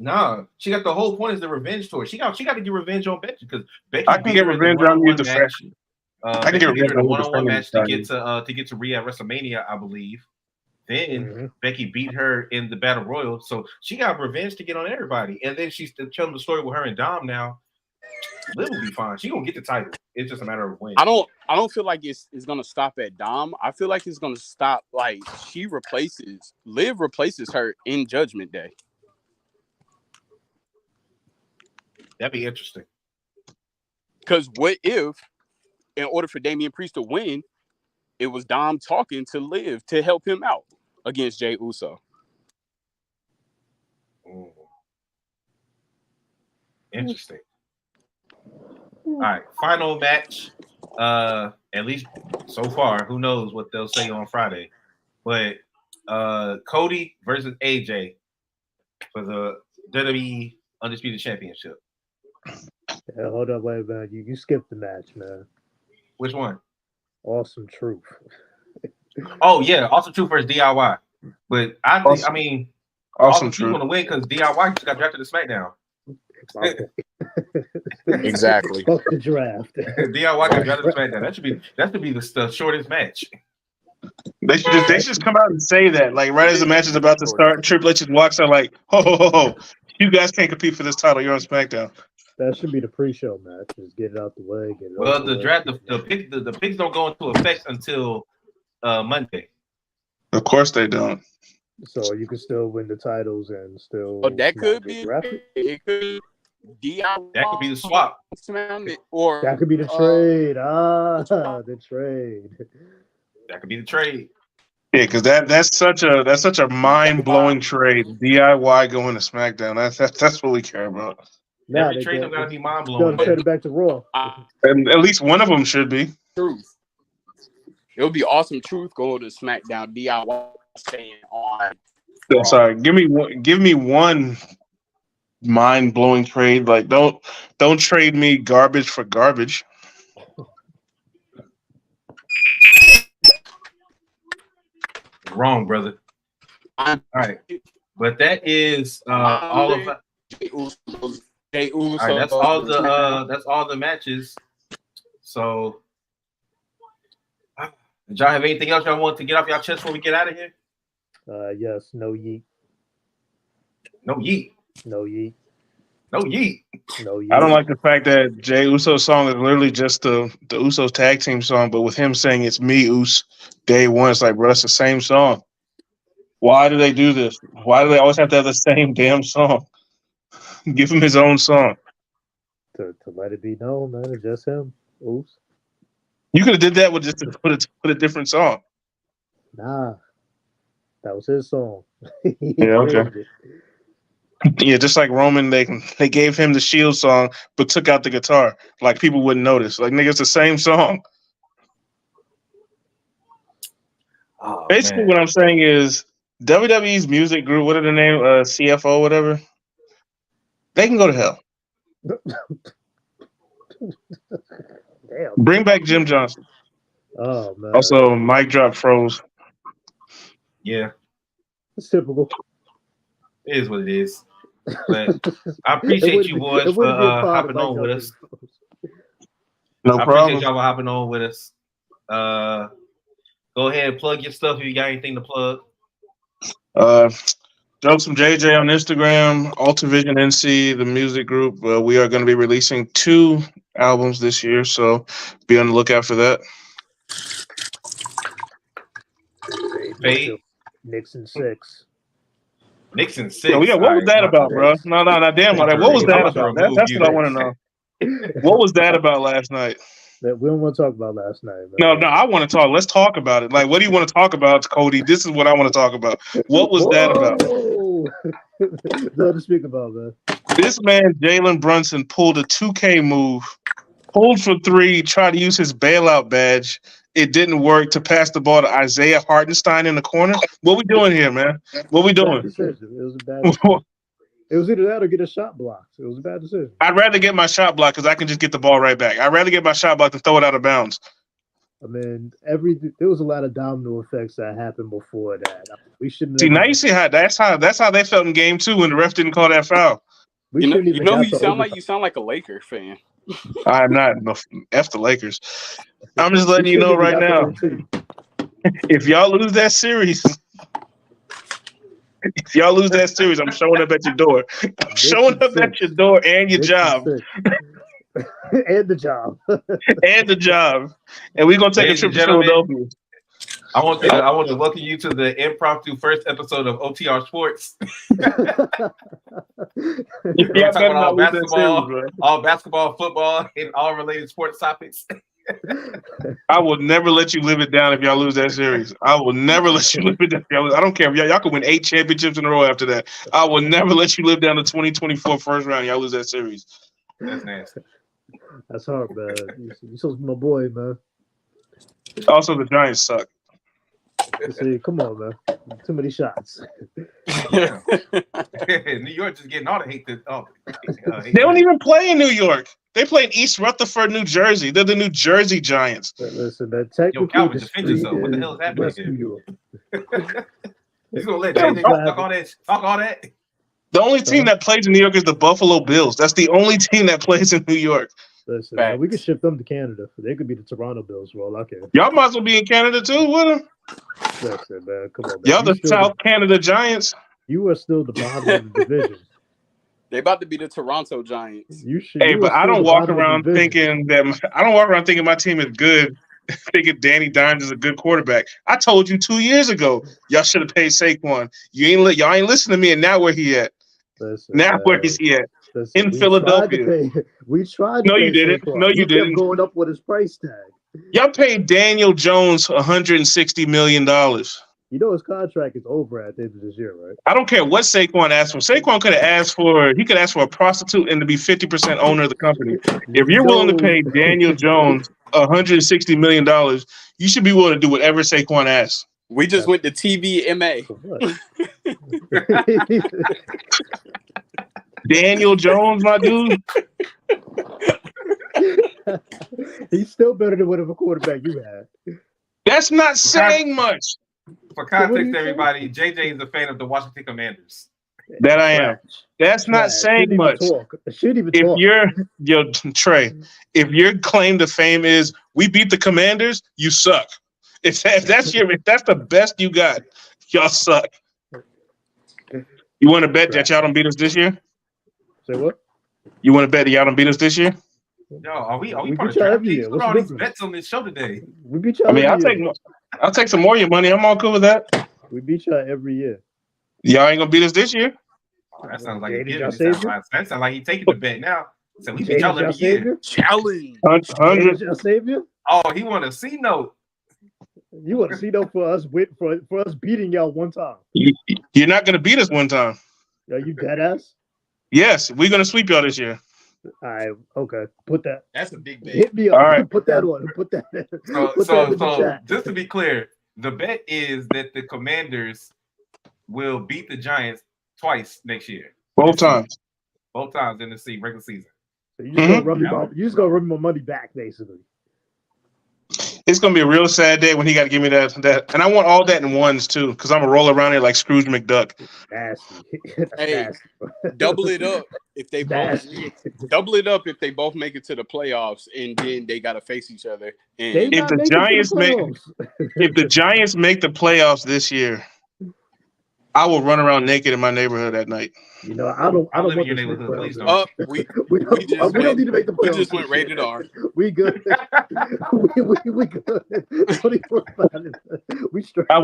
Nah, she got the whole point is the revenge tour. She got to get revenge on Becky because Becky I can beat get her in the revenge on you one-on-one match. I can get Becky beat her revenge in the on you one-on-one defending match to get to Rhea at WrestleMania, I believe. Then Becky beat her in the Battle Royal, so she got revenge to get on everybody. And then she's telling the story with her and Dom now. Liv will be fine. She gonna get the title. It's just a matter of when. I don't feel like it's gonna stop at Dom. I feel like it's gonna stop like Liv replaces her in Judgment Day. That'd be interesting. Because what if, in order for Damian Priest to win, it was Dom talking to Liv to help him out against Jey Uso? Interesting. All right, final match. At least so far, who knows what they'll say on Friday? But Cody versus AJ for the WWE Undisputed Championship. Yeah, hold up, wait a minute. You skipped the match, man. Which one? Awesome Truth. Oh yeah, Awesome Truth versus DIY. But Awesome Truth want to win because DIY just got drafted to SmackDown. Exactly. Fuck the draft. DIY got drafted to SmackDown. That should be the shortest match. They should just come out and say that, like right as the match is about to start, Triple H just walks out like, ho, you guys can't compete for this title. You're on SmackDown. That should be the pre-show match. Just get it out the way. The picks don't go into effect until Monday. Of course they don't. So you can still win the titles and still. Oh, that could be. It could be that could be the swap. Or that could be the trade. The trade. That could be the trade. Yeah, because that's such a mind-blowing trade. DIY going to SmackDown. That's what we care about. Every trade don't gotta be mind-blowing. Trade it back to Raw. And at least one of them should be. Truth. It would be Awesome Truth going to SmackDown. DIY staying on. I'm sorry. Give me one mind-blowing trade. Like don't trade me garbage for garbage. Wrong, brother. All right, but that is all of. All right, that's all the matches. So, did y'all have anything else y'all want to get off y'all chest before we get out of here? Yes. No yeet. No yeet. No yeet. No yeet. No yeet. I don't like the fact that Jey Uso's song is literally just the Usos tag team song, but with him saying it's me, Us, day one, it's like, bro, that's the same song. Why do they do this? Why do they always have to have the same damn song? Give him his own song. To let it be known, man, it's just him. Oops. You could have did that with just put a different song. Nah, that was his song. Yeah, okay. Yeah, just like Roman, they gave him the Shield song, but took out the guitar. Like people wouldn't notice. Like nigga, it's the same song. Oh, basically, man. what I'm saying is WWE's music group, what are the name? CFO, whatever. They can go to hell. Damn. Bring back Jim Johnson. Oh man. Also, mic drop froze. Yeah, it's typical. It is what it is. But I appreciate you boys for hopping on with us. No problem. I appreciate y'all for hopping on with us. Go ahead and plug your stuff if you got anything to plug. Jokes from JJ on Instagram, Ultravision NC, the music group. We are going to be releasing 2 albums this year, so be on the lookout for that. Fade. Nixon 6. Nixon 6. Yeah, what was that about, bro? No, damn. What was that about? That's what I want to know. What was that about last night? That we don't want to talk about last night, man. No, I want to talk. Let's talk about it. Like, what do you want to talk about, Cody? This is what I want to talk about. What was that about? Nothing to speak about, man. This man, Jalen Brunson, pulled a 2K move, pulled for 3, tried to use his bailout badge. It didn't work to pass the ball to Isaiah Hartenstein in the corner. What we doing here, man? What we doing? It was a bad decision. It was either that or get a shot blocked. It was a bad decision. I'd rather get my shot blocked because I can just get the ball right back. I'd rather get my shot blocked and throw it out of bounds. I mean, there was a lot of domino effects that happened before that. We shouldn't. See, now you see that's how they felt in game 2 when the ref didn't call that foul. We You shouldn't even. know who got you to sound like? overtime. You sound like a Laker fan. I'm not. No, F the Lakers. I'm just letting We you know shouldn't right even now. got to OT. If y'all lose that series, I'm showing up at your door. I'm showing up at your door and your job. And the job. And the job. And we're gonna take Ladies a and trip to gentlemen, Philadelphia. I want to welcome you to the impromptu first episode of OTR Sports. We're Yeah, talking about series, all basketball, football, and all related sports topics. I will never let you live it down if y'all lose that series. I will never let you live it down. I don't care if y'all could win 8 championships in a row after that. I will never let you live down the 2024 first round. Y'all lose that series. That's nasty. That's hard, man. You're supposed to be my boy, man. Also, the Giants suck. See, come on, man. Too many shots. New York just getting all the hate. They don't even play in New York. They play in East Rutherford, New Jersey. They're the New Jersey Giants. But listen, man. Technically, Calvin, the defend street yourself. What the is hell is happening West here? New York. He's gonna let JJ talk all that. Talk all that. The only team that plays in New York is the Buffalo Bills. That's the only team that plays in New York. Listen, man, we could ship them to Canada. They could be the Toronto Bills for all I care. Y'all might as well be in Canada too with them. Listen, man, come on, man. Y'all the South Canada Giants. You are still the bottom of the division. They about to be the Toronto Giants. Hey, but I don't walk around thinking my team is good. Thinking Danny Dimes is a good quarterback. I told you 2 years ago y'all should have paid Saquon. Y'all ain't listening to me, and now where he at? Where is he at? In Philadelphia. We tried. No, you didn't. No, you didn't. Kept going up with his price tag. Y'all paid Daniel Jones $160 million. You know his contract is over at the end of this year, right? I don't care what Saquon asked for. Saquon could have asked for a prostitute and to be 50% owner of the company. If you're willing to pay Daniel Jones $160 million, you should be willing to do whatever Saquon asks. We just went to TVMA. Daniel Jones, my dude. He's still better than whatever quarterback you had. That's not saying much. For context, everybody, JJ is a fan of the Washington Commanders. That I am. That's not saying much. Trey, if your claim to fame is we beat the Commanders, you suck. If that's the best you got, y'all suck. You want to bet that y'all don't beat us this year? Say what? You want to bet that y'all don't beat us this year? No, are we part of draft leagues? What are all these bets on this show today? We beat y'all. I'll take some more of your money. I'm all cool with that. We beat y'all every year. Y'all ain't gonna beat us this year. Oh, that sounds like that sounds like he's taking the bet now. So we beat y'all every year. Challenge. 100. Y'all savior? Oh, he want a C note. You want a C note for us for us beating y'all one time? You're not gonna beat us one time. Are you dead ass? Yes, we're gonna sweep y'all this year. All right, okay. Put that. That's a big bet. Hit me up. All right. Put that on. Put that. So just to be clear, the bet is that the Commanders will beat the Giants twice next year. Both times in the regular season. So you just gonna rub my money back, basically. It's gonna be a real sad day when he got to give me that, and I want all that in ones too, because I'm gonna roll around here like Scrooge McDuck. Nasty. Hey, double it up if they both make it to the playoffs, and then they gotta face each other. And if the Giants make the playoffs this year, I will run around naked in my neighborhood at night. You know, I don't live in want your this neighborhood. Please don't. We don't need to make the playoffs. We just went rated R. We good. we good. 24/5. We straight. I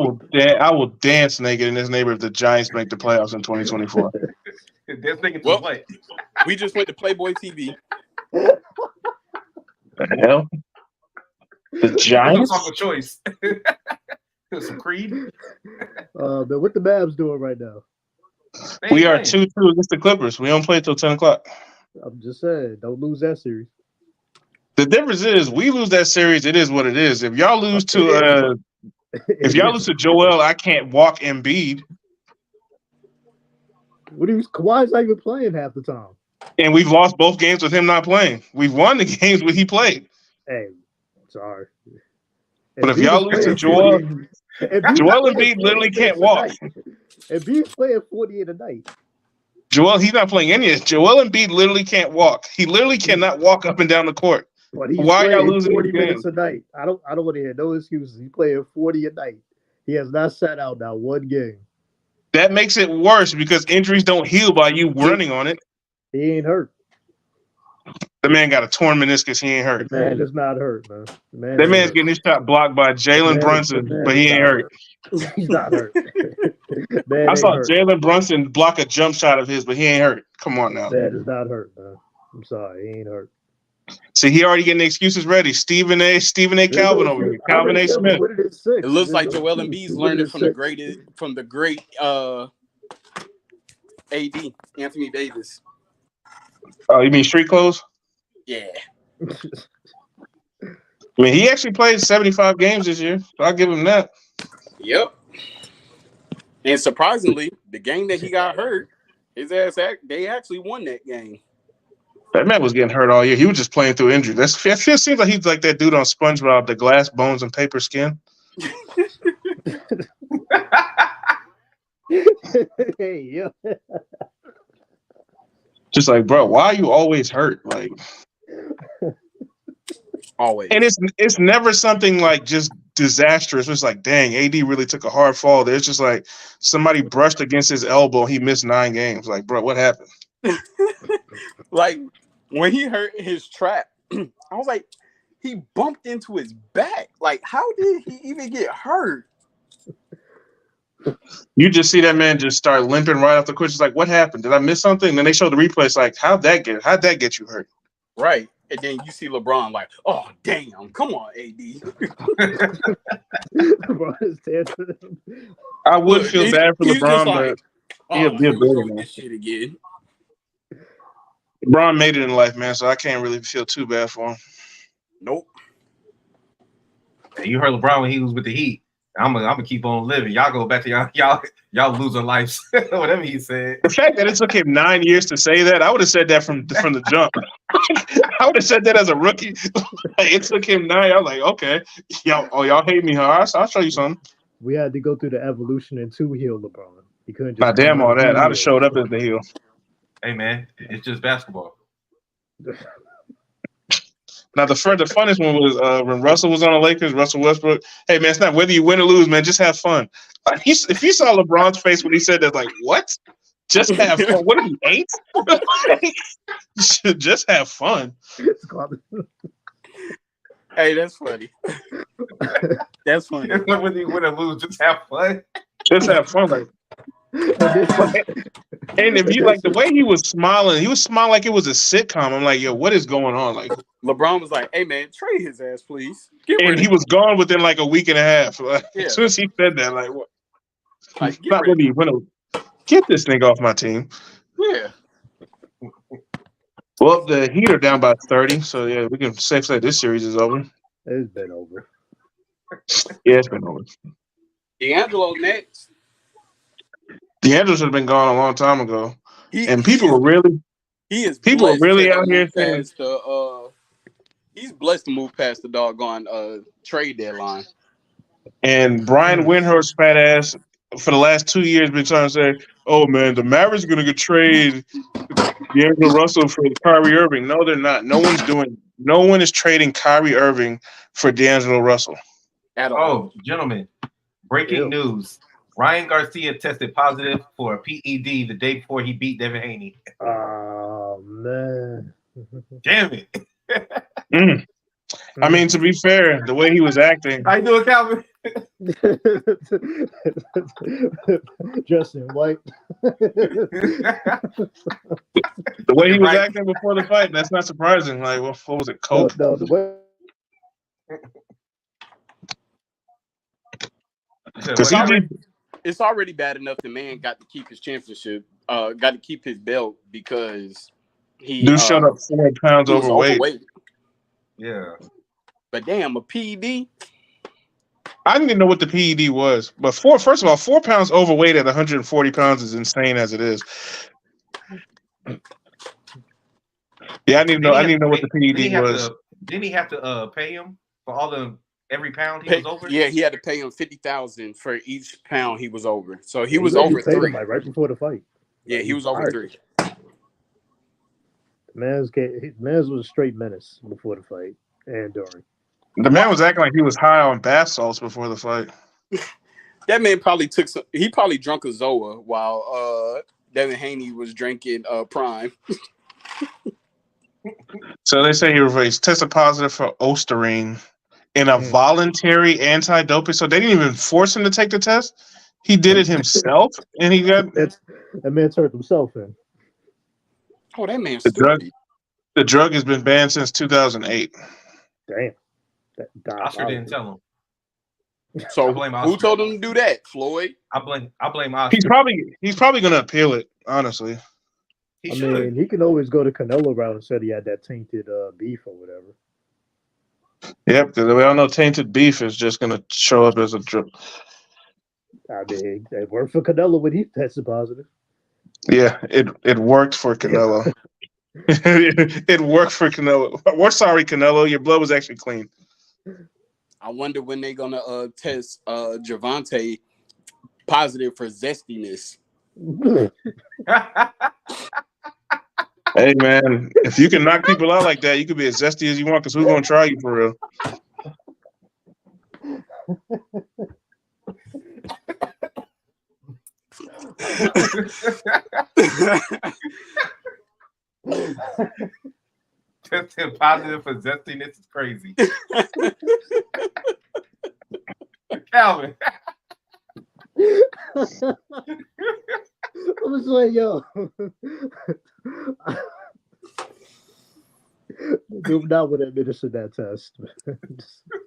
will dance naked in this neighborhood if the Giants make the playoffs in 2024. We just went to Playboy TV. The hell? The Giants? That's a choice. Some Creed. But what the Mavs doing right now? We are 2-2 against the Clippers. We don't play till 10 o'clock. I'm just saying, don't lose that series. The difference is, we lose that series. It is what it is. If y'all lose to Joel, I can't walk Embiid. Kawhi's not even playing half the time. And we've lost both games with him not playing. We've won the games when he played. Hey, sorry. But if y'all lose to Joel Embiid literally can't walk. Embiid's playing 48 a night. Joel, he's not playing any of it. Joel Embiid literally can't walk. He literally cannot walk up and down the court. But he's Why are y'all playing losing 40 these minutes games? a night. I don't want to hear no excuses. He's playing 40 a night. He has not sat out now one game. That makes it worse because injuries don't heal by you running on it. He ain't hurt. The man got a torn meniscus. He ain't hurt. The man is not hurt, man. That man's getting his shot blocked by Jalen Brunson, but he ain't hurt. He's not hurt. I saw Jalen Brunson block a jump shot of his, but he ain't hurt. Come on now. Man is not hurt, man. I'm sorry, he ain't hurt. See, he already getting the excuses ready. Stephen A. Calvin over here. Calvin A. Smith. It looks like Joel Embiid's learning from the great AD, Anthony Davis. Oh, you mean street clothes? Yeah. I mean, he actually played 75 games this year, so I'll give him that. Yep. And surprisingly, the game that he got hurt, they actually won that game. That man was getting hurt all year. He was just playing through injury. It seems like he's like that dude on SpongeBob, the glass, bones, and paper skin. Hey, yo. Just like, bro, why are you always hurt? Like, always. And it's never something like just disastrous. It's like, dang, AD really took a hard fall. There's just like somebody brushed against his elbow. He missed 9 games. Like, bro, what happened? Like when he hurt his trap, I was like, he bumped into his back. Like, how did he even get hurt? You just see that man just start limping right off the court. It's like, what happened? Did I miss something? And then they show the replay. It's like, how'd that get you hurt? Right. And then you see LeBron like, oh, damn. Come on, AD. I would feel bad for LeBron, like, but he'll be a better man. This shit again. LeBron made it in life, man, so I can't really feel too bad for him. Nope. You heard LeBron when he was with the Heat. I'm gonna keep on living. Y'all go back to y'all losing lives. Whatever he said. The fact that it took him 9 years to say that, I would have said that from the jump. I would have said that as a rookie. It took him 9. I was like, okay, y'all hate me, huh? I'll show you something. We had to go through the evolution into heel LeBron. You couldn't just. Nah, damn all that. I'd have showed up as the heel. Hey man, it's just basketball. Now the funnest one was when Russell was on the Lakers. Russell Westbrook. Hey man, it's not whether you win or lose, man. Just have fun. If you saw LeBron's face when he said that, like, what? Just have fun. What are you, 8? Just have fun. Hey, that's funny. That's funny. Whether you win or lose, just have fun. Just have fun, like. And if you like the way he was smiling like it was a sitcom. I'm like, yo, what is going on? Like, LeBron was like, hey man, trade his ass, please. And he was gone within like a week and a half. Like, as soon as he said that, like, what? Like, get this thing off my team. Yeah. Well, the Heat are down by 30, so yeah, we can safely say this series is over. It's been over. Yeah, it's been over. D'Angelo next. D'Angelo should have been gone a long time ago. People were really out here saying he's blessed to move past the doggone trade deadline. And Brian Windhorst's fat ass for the last 2 years been trying to say, "Oh man, the Mavericks are gonna get trade D'Angelo Russell for Kyrie Irving." No, they're not. No one is trading Kyrie Irving for D'Angelo Russell. At all. Oh, gentlemen, breaking news. Ryan Garcia tested positive for a PED the day before he beat Devin Haney. Oh, man. Damn it. I mean, to be fair, the way he was acting. How you doing, Calvin? Justin White. The way he was acting before the fight, that's not surprising. Like, what was it, Coke? No, the way. It's already bad enough the man got to keep his championship, got to keep his belt because he showed up 4 pounds overweight. Yeah. But damn, a PED? I didn't even know what the PED was. But first of all, 4 pounds overweight at 140 pounds is insane as it is. Yeah, I didn't even know what the PED was. Didn't he have to pay him for all the every pound he was over? Yeah, he had to pay him $50,000 for each pound he was over. So he He was really over paid him 3. like right before the fight. Yeah, Like, he was over fired 3. him. Mans was a straight menace before the fight and during. The man was acting like he was high on bath salts before the fight. That man probably he probably drunk a Zoa while Devin Haney was drinking Prime. So they say he's tested positive for Osterine in a voluntary anti-doping. So they didn't even force him to take the test. He did it himself, and he got that man turned himself in. Oh, that man's the stupid. drug. The drug has been banned since 2008. Damn. Oscar didn't tell him. So who told him to do that? Floyd? I blame Oscar. He's probably going to appeal it. Honestly, He I should. mean, he can always go to Canelo route and said he had that tainted beef or whatever. Yep, because we all know tainted beef is just going to show up as a drug. I mean, it worked for Canelo when he tested positive. Yeah, it worked for Canelo. It worked for Canelo. We're sorry, Canelo. Your blood was actually clean. I wonder when they're gonna test Javante positive for zestiness. Hey man, if you can knock people out like that, you can be as zesty as you want. Because who's gonna try you for real? Testing positive for zestiness is crazy. Calvin. I was like, yo. Do not want to administer that test.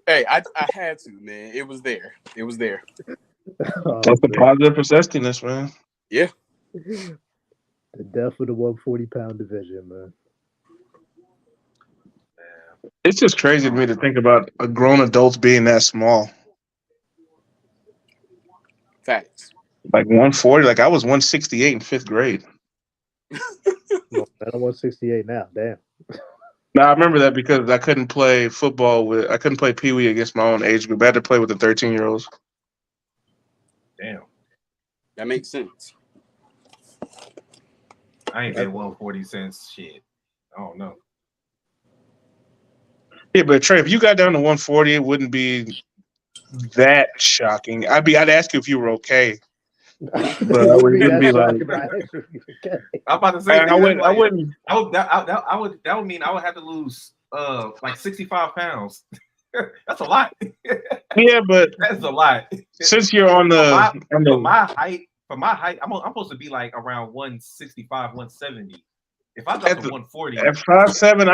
Hey, I had to, man. It was there. That's the positive for zestiness, man. Yeah. The death of the 140-pound division, man. It's just crazy to me to think about a grown adults being that small. Facts. Like 140. Like I was 168 in 5th grade. Well, I'm 168 now. Damn. Now I remember that because I couldn't play football I couldn't play Pee Wee against my own age group. I had to play with the 13-year-olds. Damn. That makes sense. I ain't been 140 since shit. I don't know. Yeah, but Trey, if you got down to 140, it wouldn't be that shocking. I'd ask you if you were okay. But I wouldn't be like. I'm about to say I wouldn't. That would mean I would have to lose like 65 pounds. That's a lot. Yeah, but that's a lot. Since you're on the for my height, I'm supposed to be like around 165, 170. If I got to 140 at 5'7",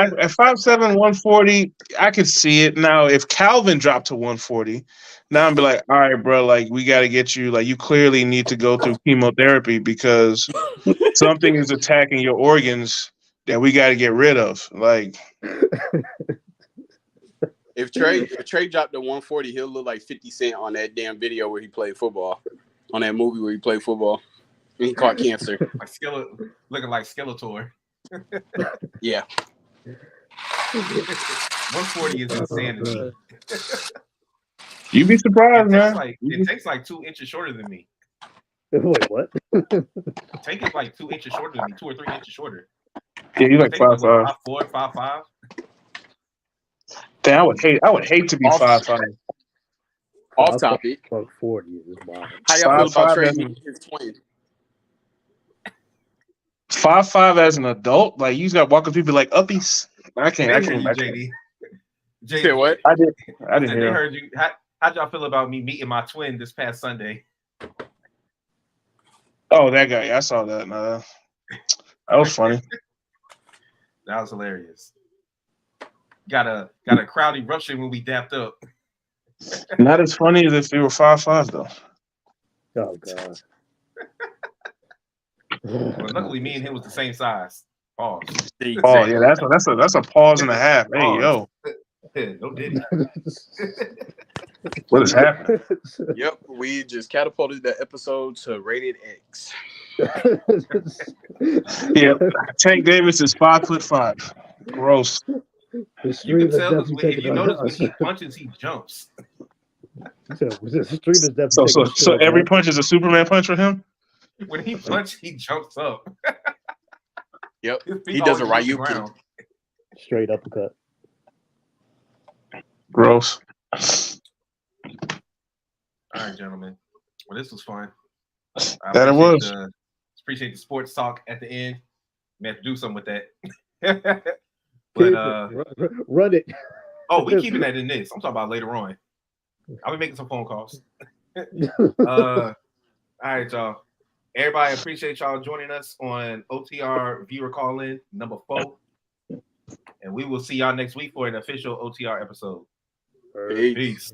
140, I could see it. Now, if Calvin dropped to 140, now I'm be like, all right, bro, like we got to get you. Like you clearly need to go through chemotherapy because something is attacking your organs that we got to get rid of. Like, if Trey dropped to 140, he'll look like 50 Cent on that damn video where he played football, on that movie where he played football. And he caught cancer. Looking like Skeletor. Yeah. 140 is insanity. You'd be surprised, man. It takes like 2 inches shorter than me. Wait, what? Tank is like 2 inches shorter than me, 2 or 3 inches shorter. Yeah, you like 5'5". 5'4", 5'5". Damn, I would hate to be 5'5". Off topic. 40 is wild. How y'all feel about Trey meeting his twin? 5'5" as an adult, like you just got walking people like uppies. I can't. JD. Say what? I didn't hear. They heard you. How'd y'all feel about me meeting my twin this past Sunday? Oh, that guy. I saw that. That was funny. That was hilarious. Got a crowd eruption when we dapped up. Not as funny as if they were 5'5" though. Oh god. Well, luckily, me and him was the same size. Pause. Oh yeah, that's a pause and a half. Hey yo. No diddy. What is happening? Yep, we just catapulted the episode to rated X. Yeah, Tank Davis is 5'5". Gross. The You stream can is tell definitely if taking you a notice when he punches, he jumps. the stream is definitely taking a So short every nap. punch is a Superman punch for him. When he punches, he jumps up. Yep. His feet He does a always hit the Ryuki. ground. Straight uppercut. Gross. All right, gentlemen. Well, this was fun. I That it was. appreciate the sports talk at the end. We have to do something with that. But Run it. oh, we keeping that in this. I'm talking about later on. I'll be making some phone calls. All right, y'all. Everybody, appreciate y'all joining us on OTR viewer call-in number 4. And we will see y'all next week for an official OTR episode. Peace. Peace.